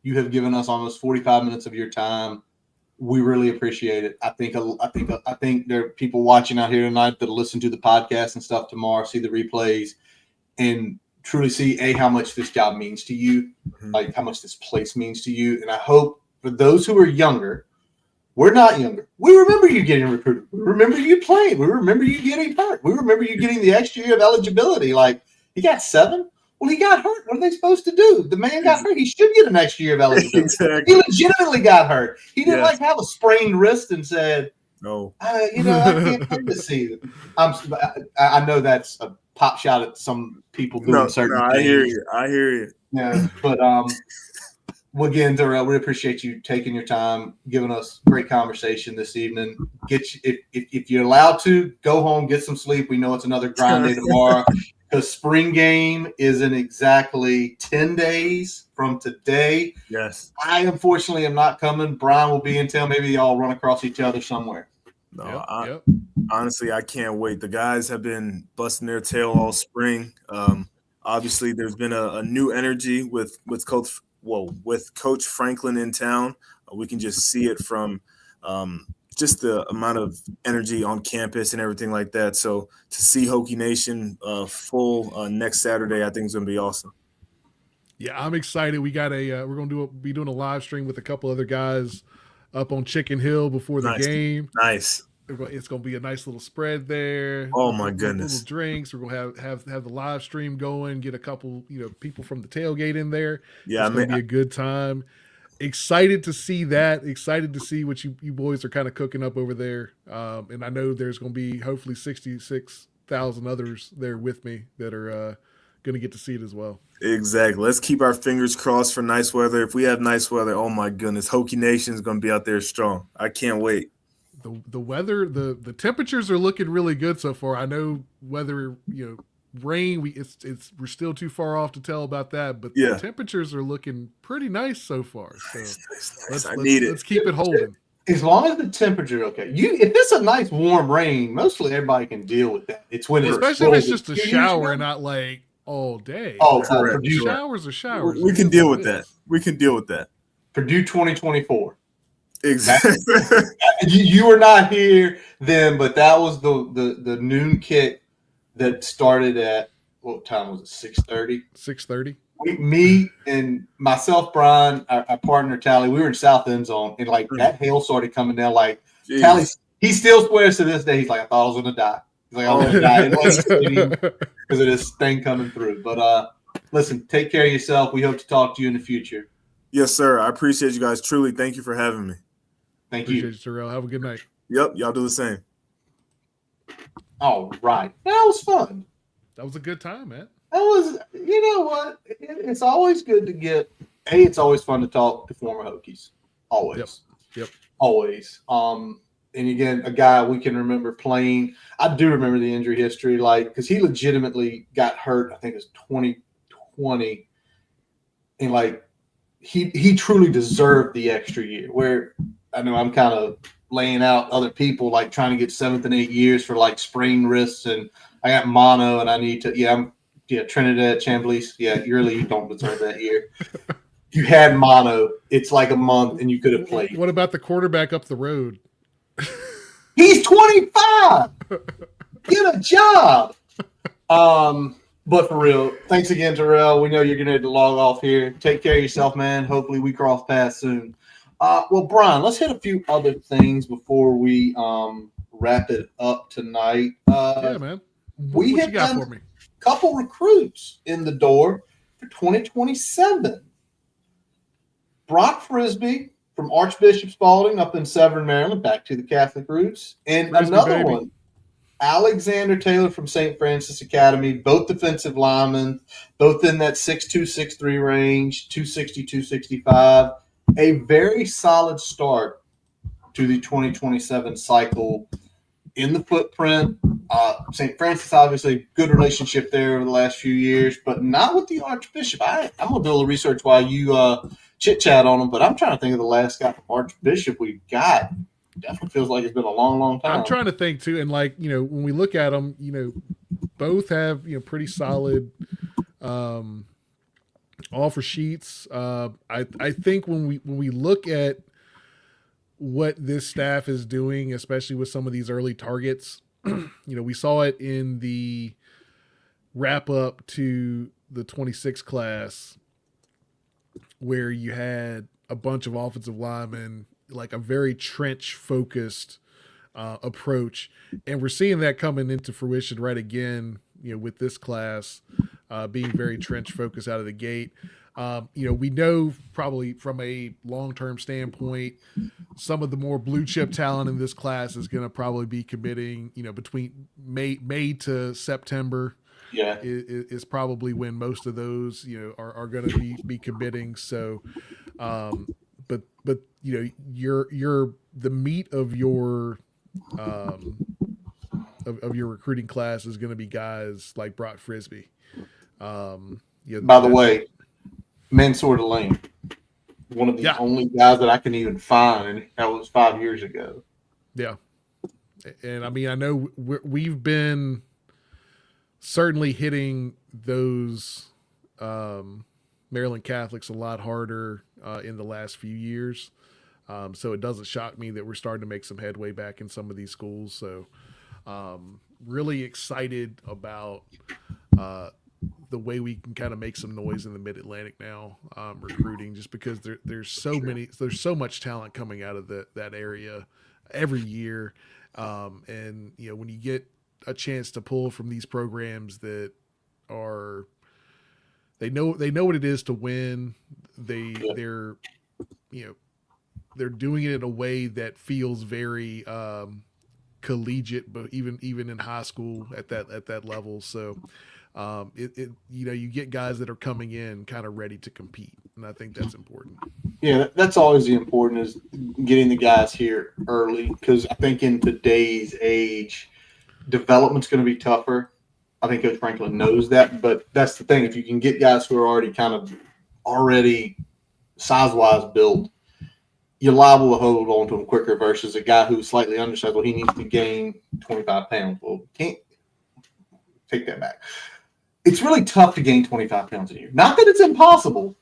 You have given us almost 45 minutes of your time. We really appreciate it. I think there are people watching out here tonight that'll listen to the podcast and stuff tomorrow, see the replays, and truly see how much this job means to you, like how much this place means to you. And I hope for those who are younger, we're not younger. We remember you getting recruited. We remember you playing. We remember you getting hurt. We remember you getting the extra year of eligibility. Like, he got 7. Well, he got hurt. What are they supposed to do? The man got hurt. He should get an extra year of eligibility. Exactly. He legitimately got hurt. He didn't have a sprained wrist and said, "No, I can't play this season." I know that's a pop shot at some people doing certain things. I hear you. Yeah, but well, again, Tyrell, we appreciate you taking your time, giving us great conversation this evening. If you're allowed to, go home, get some sleep. We know it's another grind day tomorrow. Because spring game is in exactly 10 days from today. Yes. I, unfortunately, am not coming. Brian will be in town. Maybe y'all run across each other somewhere. No, honestly, I can't wait. The guys have been busting their tail all spring. Obviously, there's been a new energy with Coach Franklin in town. We can just see it from just the amount of energy on campus and everything like that. So to see Hokie Nation full next Saturday, I think is going to be awesome. Yeah, I'm excited. We got we're going to be doing a live stream with a couple other guys up on Chicken Hill before the game. Nice. It's going to be a nice little spread there. Oh my goodness! Little drinks. We're going to have the live stream going. Get a couple people from the tailgate in there. Yeah, it's going to be a good time. Excited to see that. Excited to see what you boys are kind of cooking up over there. And I know there's going to be hopefully 66,000 others there with me that are going to get to see it as well. Exactly. Let's keep our fingers crossed for nice weather. If we have nice weather, oh my goodness, Hokie Nation is going to be out there strong. I can't wait. The weather, the temperatures are looking really good so far. I know weather, rain, we're still too far off to tell about that, but the temperatures are looking pretty nice so far. So nice. Let's keep it holding. As long as the temperature okay. If it's a nice warm rain, mostly everybody can deal with that. It's when especially if it's just a shower and not like all day. Oh, Purdue showers are showers. We can deal with that. We can deal with that. Purdue 2024. Exactly. You were not here then, but that was the noon kick that started at what time was it? 6:30. 6:30. Me and myself, Brian, our partner Tally, we were in South End Zone, and like that hail started coming down. Like Tally, he still swears to this day. He's like, I thought I was gonna die. He's like, I was gonna die because of this thing coming through. But listen, take care of yourself. We hope to talk to you in the future. Yes, sir. I appreciate you guys. Truly, thank you for having me. Thank you. Appreciate you, Tyrell. Have a good night. Yep, y'all do the same. All right. That was fun. That was a good time, man. That was, you know what? It's always good to get, it's always fun to talk to former Hokies. Always. Yep. Always. And again, a guy we can remember playing. I do remember the injury history, because he legitimately got hurt, I think it was 2020. And he truly deserved the extra year, where I know I'm kind of laying out other people trying to get 7th and 8th years for sprained wrists, and I got mono and I need to Trinidad Chambliss. Yeah, you don't deserve that year. You had mono. It's like a month and you could have played. What about the quarterback up the road? He's 25. Get a job. But for real, thanks again, Tyrell. We know you're going to log off here. Take care of yourself, man. Hopefully we cross paths soon. Well, Brian, let's hit a few other things before we wrap it up tonight. Yeah, man. We what have you got done for me? a couple recruits in the door for 2027. Brock Frisbee from Archbishop Spalding up in Severn, Maryland, back to the Catholic roots. And Frisbee, another baby. one, Alexander Taylor from St. Francis Academy, both defensive linemen, both in that 6'2", 6'3" range, 260, 265. A very solid start to the 2027 cycle in the footprint. St. Francis, obviously, good relationship there over the last few years, but not with the Archbishop. I'm going to do a little research while you chit-chat on them, but I'm trying to think of the last guy from Archbishop we got. Definitely feels like it's been a long, long time. I'm trying to think, too, and, like, you know, when we look at them, you know, both have, you know, pretty solid offer sheets. I think when we look at what this staff is doing, especially with some of these early targets, you know, we saw it in the wrap up to the 26 class where you had a bunch of offensive linemen, like a very trench focused approach. And we're seeing that coming into fruition right again, you know, with this class being very trench focused out of the gate. You know, we know probably from a long-term standpoint, some of the more blue chip talent in this class is going to probably be committing, you know, between May to September. Yeah, is probably when most of those, you know, are going to be committing. So, but you know, you're the meat of your of your recruiting class is going to be guys like Brock Frisbee. Yeah, by the way, Mansour Delane, one of the only guys that I can even find, and that was 5 years ago. Yeah. And I mean, I know we've been certainly hitting those Maryland Catholics a lot harder in the last few years. So it doesn't shock me that we're starting to make some headway back in some of these schools. So really excited about the way we can kind of make some noise in the Mid-Atlantic now, recruiting, just because there's so much talent coming out of that area every year. And, you know, when you get a chance to pull from these programs that they know what it is to win. They're, you know, they're doing it in a way that feels very collegiate, but even in high school at that level. So you know, you get guys that are coming in kind of ready to compete, and I think that's important. Yeah, that's always the important, is getting the guys here early, because I think in today's age, development's going to be tougher. I think Coach Franklin knows that, but that's the thing. If you can get guys who are already size-wise built, you're liable to hold on to them quicker versus a guy who's slightly undersized. Well, he needs to gain 25 pounds. Well, can't take that back. It's really tough to gain 25 pounds a year. Not that it's impossible,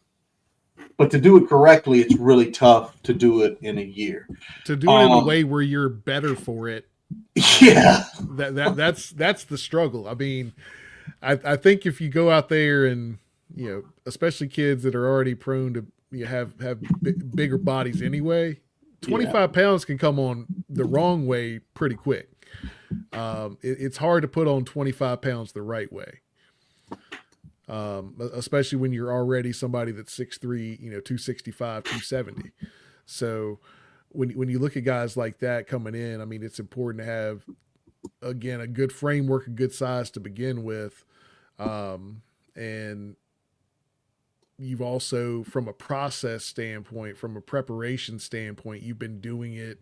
but to do it correctly, it's really tough to do it in a year. To do it in a way where you're better for it. Yeah. That's the struggle. I mean, I think if you go out there and, you know, especially kids that are already prone to, you have bigger bodies anyway, 25 pounds can come on the wrong way pretty quick. It's hard to put on 25 pounds the right way. Especially when you're already somebody that's 6'3", you know, 265, 270. So when you look at guys like that coming in, I mean, it's important to have, again, a good framework, a good size to begin with. And you've also, from a process standpoint, from a preparation standpoint, you've been doing it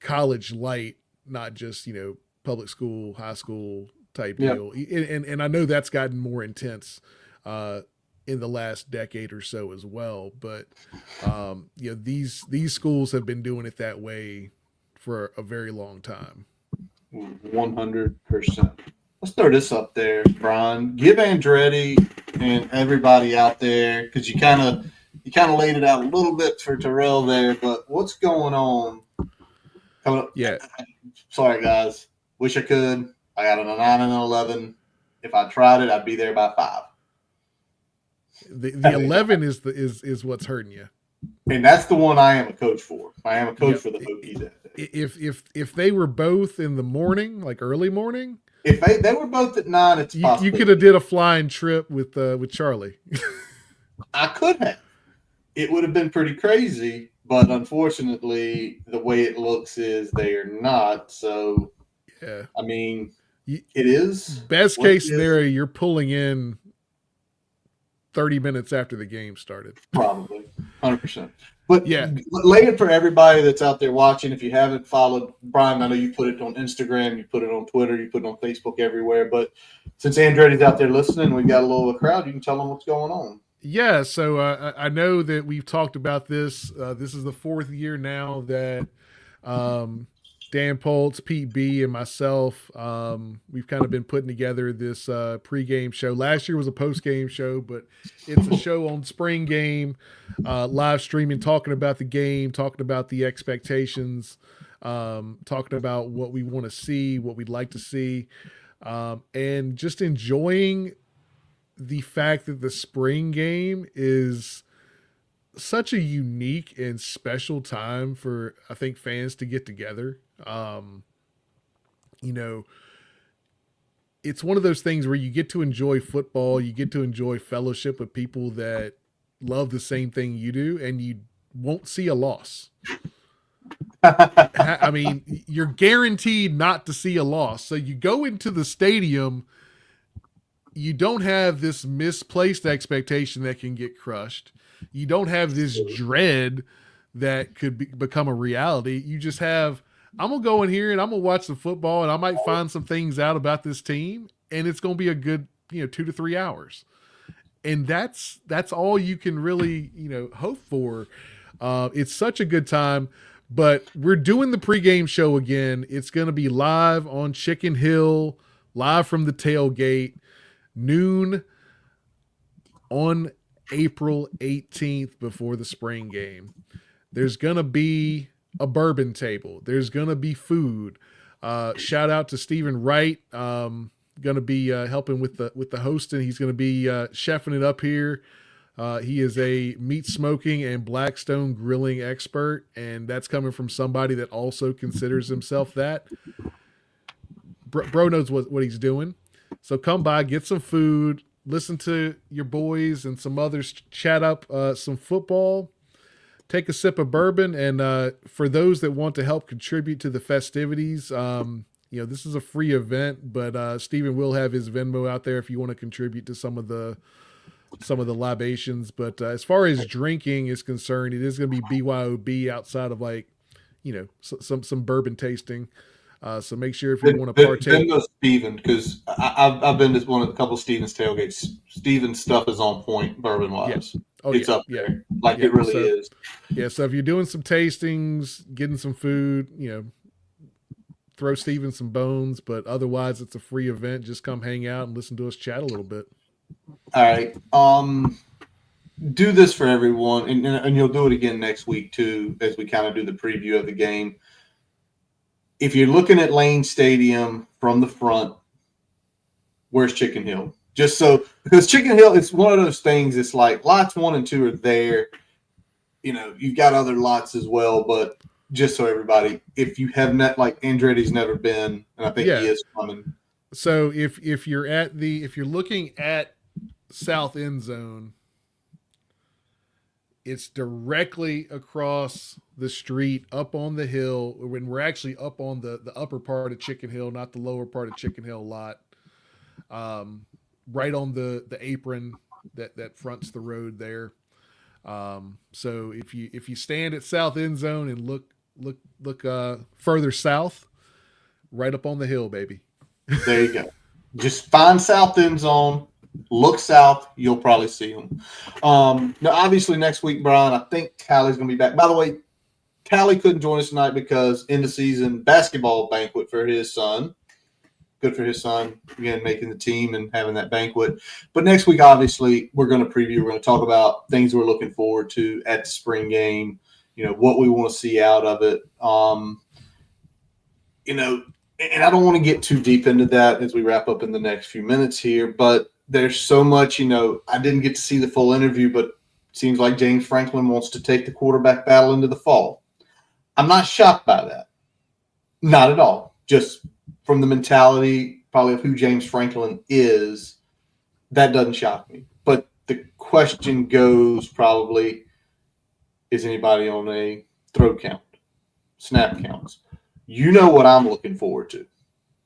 college light, not just, you know, public school, high school type deal. And I know that's gotten more intense in the last decade or so as well. But you know, these schools have been doing it that way for a very long time. 100%. Let's throw this up there, Brian. Give Andretti and everybody out there, because you kind of laid it out a little bit for Tyrell there, but what's going on? Yeah. Sorry, guys. Wish I could. I got a 9 and an 11. If I tried it, I'd be there by 5. The 11 is what's hurting you. And that's the one I am a coach for. I am a coach for the Hokies. If they were both in the morning, like early morning, if they were both at 9, it's possible. You could have did a flying trip with Charlie. I could have. It would have been pretty crazy, but unfortunately, the way it looks is they are not. So, yeah. I mean, it is. Best case scenario, you're pulling in 30 minutes after the game started. Probably. 100%. But Yeah. lay it for everybody that's out there watching. If you haven't followed Brian, I know you put it on Instagram, you put it on Twitter, you put it on Facebook, everywhere. But since Andretti's out there listening, we got a little crowd. You can tell them what's going on. Yeah, so I know that we've talked about this. This is the 4th year now that Dan Poltz, Pete B, and myself, we've kind of been putting together this pregame show. Last year was a postgame show, but it's a show on spring game, live streaming, talking about the game, talking about the expectations, talking about what we want to see, what we'd like to see, and just enjoying the fact that the spring game is such a unique and special time for, I think, fans to get together. You know, it's one of those things where you get to enjoy football, you get to enjoy fellowship with people that love the same thing you do, and you won't see a loss. I mean, you're guaranteed not to see a loss. So you go into the stadium, you don't have this misplaced expectation that can get crushed. You don't have this dread that could become a reality. You just have, I'm going to go in here and I'm going to watch some football, and I might find some things out about this team, and it's going to be a good, 2 to 3 hours. And that's all you can really, hope for. It's such a good time, but we're doing the pregame show again. It's going to be live on Chicken Hill, live from the tailgate, noon on April 18th before the spring game. There's going to be a bourbon table. There's going to be food. Shout out to Stephen Wright. Going to be helping with the hosting. He's going to be chefing it up here. He is a meat smoking and Blackstone grilling expert, and that's coming from somebody that also considers himself that. Bro knows what he's doing. So come by, get some food, listen to your boys and some others chat up some football, take a sip of bourbon, and for those that want to help contribute to the festivities, this is a free event, but Stephen will have his Venmo out there if you want to contribute to some of the libations. But as far as drinking is concerned, it is going to be BYOB outside of some bourbon tasting. So make sure if you want to partake. Venmo Steven, because I've been to a couple of Steven's tailgates. Steven's stuff is on point bourbon wise. Yeah. Oh, it's up there. It really is. Yeah. So if you're doing some tastings, getting some food, throw Steven some bones, but otherwise it's a free event. Just come hang out and listen to us chat a little bit. All right. Do this for everyone, and you'll do it again next week too, as we kind of do the preview of the game. If you're looking at Lane Stadium from the front, where's Chicken Hill? Just so, because Chicken Hill, it's one of those things. It's like lots 1 and 2 are there. You've got other lots as well, but just so everybody, if you have not, like Andretti's never been, and I think he is coming. So if you're looking at South End Zone, it's directly across the street, up on the hill. When we're actually up on the upper part of Chicken Hill, not the lower part of Chicken Hill lot, right on the apron that fronts the road there. So if you stand at South End Zone and look further south, right up on the hill, baby. There you go. Just find South End Zone. Look south, you'll probably see them. Now, obviously, next week, Brian, I think Callie's going to be back. By the way, Callie couldn't join us tonight because in the season basketball banquet for his son. Good for his son, again, making the team and having that banquet. But next week, obviously, we're going to preview. We're going to talk about things we're looking forward to at the spring game, what we want to see out of it. And I don't want to get too deep into that as we wrap up in the next few minutes here, but there's so much, I didn't get to see the full interview, but it seems like James Franklin wants to take the quarterback battle into the fall. I'm not shocked by that. Not at all. Just from the mentality probably of who James Franklin is, that doesn't shock me. But the question goes probably, is anybody on a throw count, snap counts? You know what I'm looking forward to.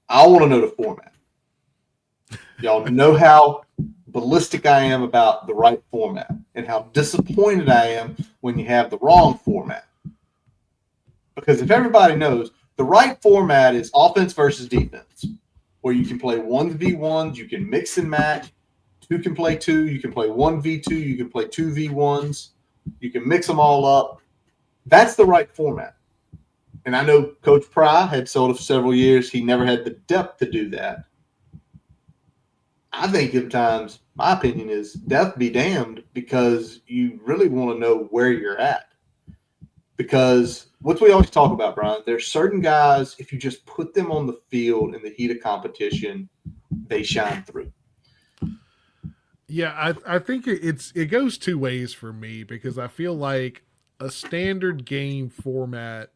I want to know the format. Y'all know how ballistic I am about the right format and how disappointed I am when you have the wrong format. Because if everybody knows, the right format is offense versus defense, where you can play 1v1s, you can mix and match, 2 can play 2, you can play 1v2, you can play 2v1s, you can mix them all up. That's the right format. And I know Coach Pry had sold it for several years. He never had the depth to do that. I think at times, my opinion is depth be damned, because you really want to know where you're at. Because what we always talk about, Brian, there's certain guys, if you just put them on the field in the heat of competition, they shine through. Yeah, I think it goes two ways for me, because I feel like a standard game format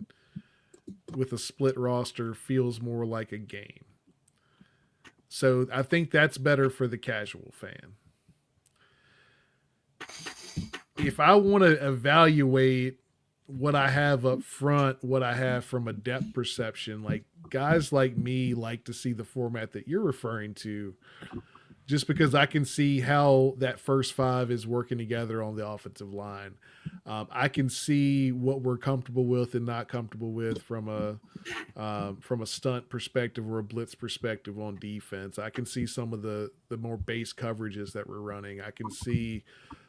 with a split roster feels more like a game. So I think that's better for the casual fan. If I want to evaluate what I have up front, what I have from a depth perception, like guys like me like to see the format that you're referring to, just because I can see how that first 5 is working together on the offensive line. I can see what we're comfortable with and not comfortable with from a stunt perspective or a blitz perspective on defense. I can see some of the more base coverages that we're running. I can see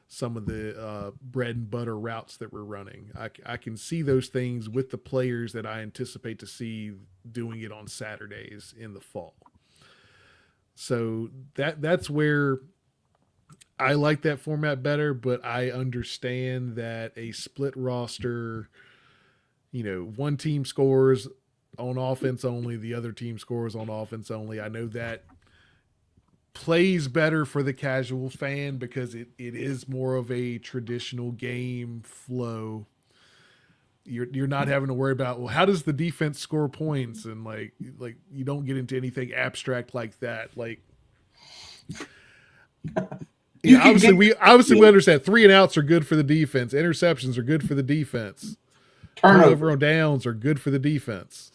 some of the bread and butter routes that we're running. I can see those things with the players that I anticipate to see doing it on Saturdays in the fall. So that's where I like that format better, but I understand that a split roster, one team scores on offense only, the other team scores on offense only. I know that plays better for the casual fan because it is more of a traditional game flow. You're not having to worry about, well, how does the defense score points? And like you don't get into anything abstract like that. Like, obviously we understand 3 and outs are good for the defense. Interceptions are good for the defense. Turnover on downs are good for the defense.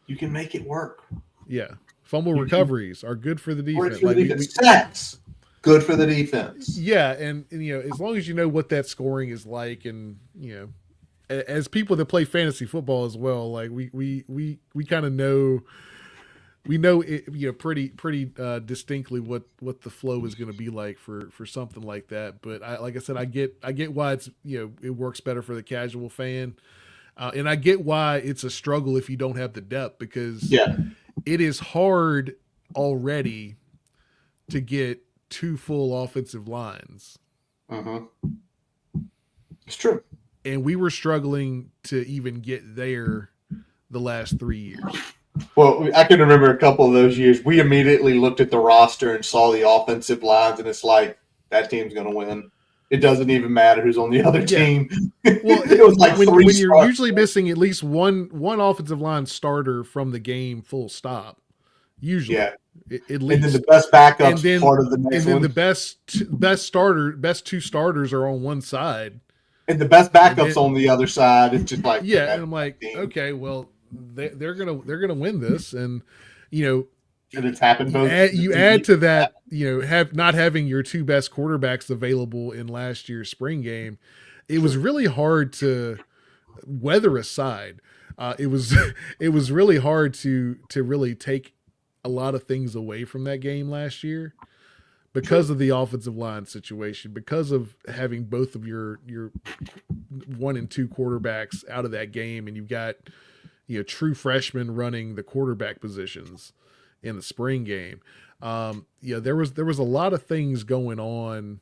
You can make it work. Yeah. Fumble recoveries are good for the defense. Sacks, good for the defense. Yeah, and as long as you know what that scoring is like, and as people that play fantasy football as well, like we kind of know, it, pretty distinctly what the flow is going to be like for something like that. But like I said, I get why it's it works better for the casual fan, and I get why it's a struggle if you don't have the depth, because it is hard already to get 2 full offensive lines. It's true. And we were struggling to even get there the last 3 years. Well, I can remember a couple of those years. We immediately looked at the roster and saw the offensive lines, and it's like, that team's going to win. It doesn't even matter who's on the other team. Well, it was like when you're usually missing at least one offensive line starter from the game, full stop. Usually, at least. And then the best backups part of the next one. And then the best 2 starters are on one side. And the best backups on the other side. It's just like, and I'm like, okay, well, they're gonna win this, and and it's happened both. You add to that, not having your 2 best quarterbacks available in last year's spring game. It was really hard to, weather aside, it was really hard to really take a lot of things away from that game last year, because of the offensive line situation, because of having both of your 1 and 2 quarterbacks out of that game, and you've got true freshmen running the quarterback positions in the spring game. There was a lot of things going on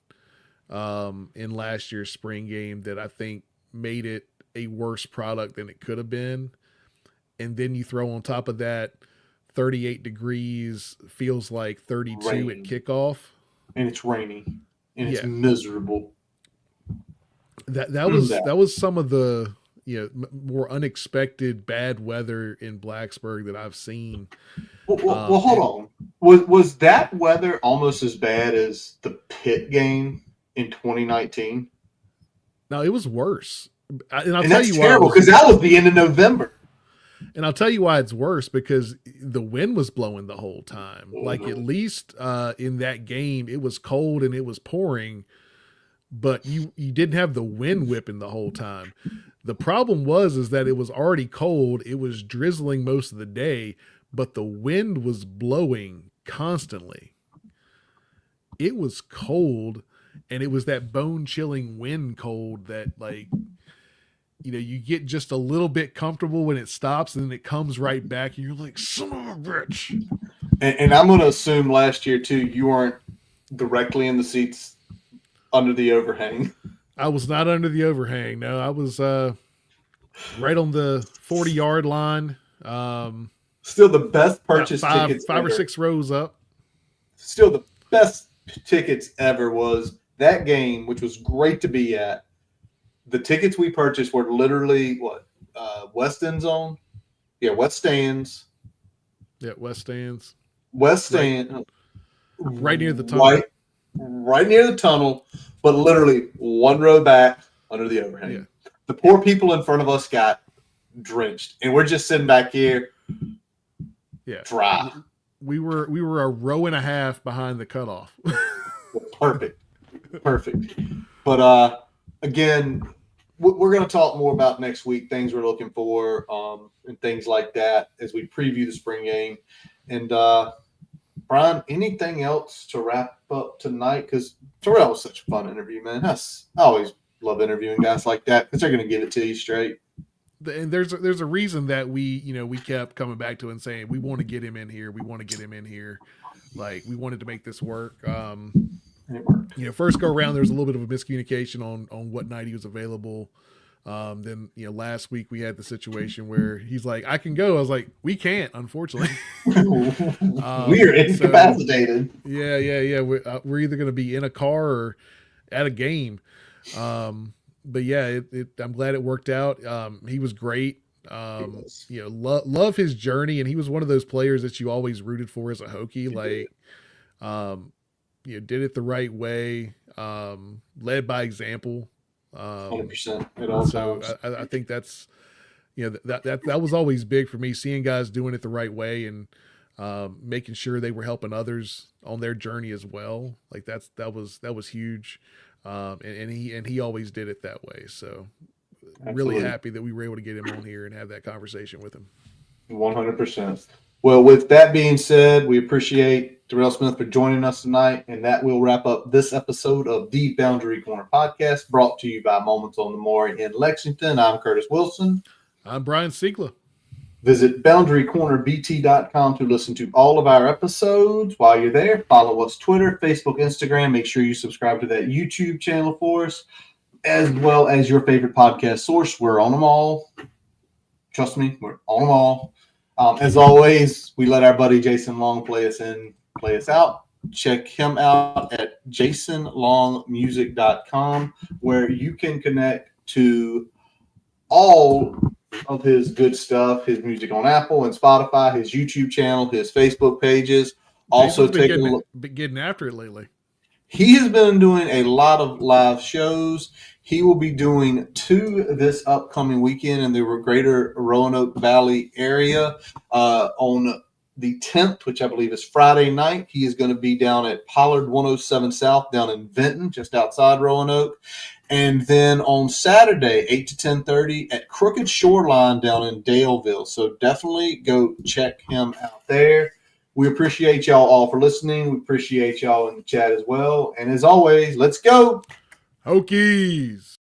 in last year's spring game that I think made it a worse product than it could have been. And then you throw on top of that 38 degrees, feels like 32 at kickoff. And it's rainy. And it's miserable. That was some of the more unexpected bad weather in Blacksburg that I've seen. Well, hold on. Was that weather almost as bad as the Pitt game in 2019? No, it was worse. And I'll tell you why. Terrible, because that was the end of November. And I'll tell you why it's worse, because the wind was blowing the whole time. Like, at least in that game, it was cold and it was pouring, but you didn't have the wind whipping the whole time. The problem is that it was already cold. It was drizzling most of the day, but the wind was blowing constantly. It was cold, and it was that bone chilling wind cold that, like, you get just a little bit comfortable when it stops, and then it comes right back, and you're like, son of a bitch. And I'm going to assume last year, too, you weren't directly in the seats under the overhang. I was not under the overhang. No, I was right on the 40-yard line. Still the best purchase tickets five ever. or six rows up. Still the best tickets ever was that game, which was great to be at. The tickets we purchased were literally West End Zone? Yeah, West Stands. Yeah, West Stands. West Stand. Right near the tunnel. Right near the tunnel, but literally one row back under the overhang. Yeah. The poor people in front of us got drenched, and we're just sitting back here, dry. We were a row and a half behind the cutoff. Perfect. But again, we're going to talk more about next week, things we're looking for, and things like that as we preview the spring game. And Brian, anything else to wrap up tonight? Because Tyrell was such a fun interview, man. I always love interviewing guys like that because they're going to give it to you straight. And there's a reason that we kept coming back to it and saying we want to get him in here. We want to get him in here. Like, we wanted to make this work. First go around, there was a little bit of a miscommunication on what night he was available. Then last week we had the situation where he's like, I can go. I was like, we can't, unfortunately. We are incapacitated. So, yeah. We're either going to be in a car or at a game. But yeah, I'm glad it worked out. He was great. Love his journey, and he was one of those players that you always rooted for as a Hokie. Like, did it the right way, led by example. 100%. So I think that's that was always big for me, seeing guys doing it the right way and making sure they were helping others on their journey as well. Like, that was huge. And he always did it that way. So really happy that we were able to get him on here and have that conversation with him. 100%. Well, with that being said, we appreciate Tyrell Smith for joining us tonight, and that will wrap up this episode of the Boundary Corner podcast, brought to you by Moments on the Maury in Lexington. I'm Curtis Wilson. I'm Brian Siegler. Visit boundarycornerbt.com to listen to all of our episodes. While you're there, follow us Twitter, Facebook, Instagram. Make sure you subscribe to that YouTube channel for us, as well as your favorite podcast source. We're on them all. Trust me, we're on them all. As always, we let our buddy Jason Long play us out. Check him out at jasonlongmusic.com, where you can connect to all of his good stuff, his music on Apple and Spotify, his YouTube channel, his Facebook pages. Also, taking a look. Getting after it lately. He has been doing a lot of live shows. He will be doing 2 this upcoming weekend in the greater Roanoke Valley area. On the 10th, which I believe is Friday night, he is going to be down at Pollard 107 South down in Vinton, just outside Roanoke. And then on Saturday, 8 to 10:30 at Crooked Shoreline down in Daleville. So definitely go check him out there. We appreciate y'all all for listening. We appreciate y'all in the chat as well. And as always, let's go. Hokies.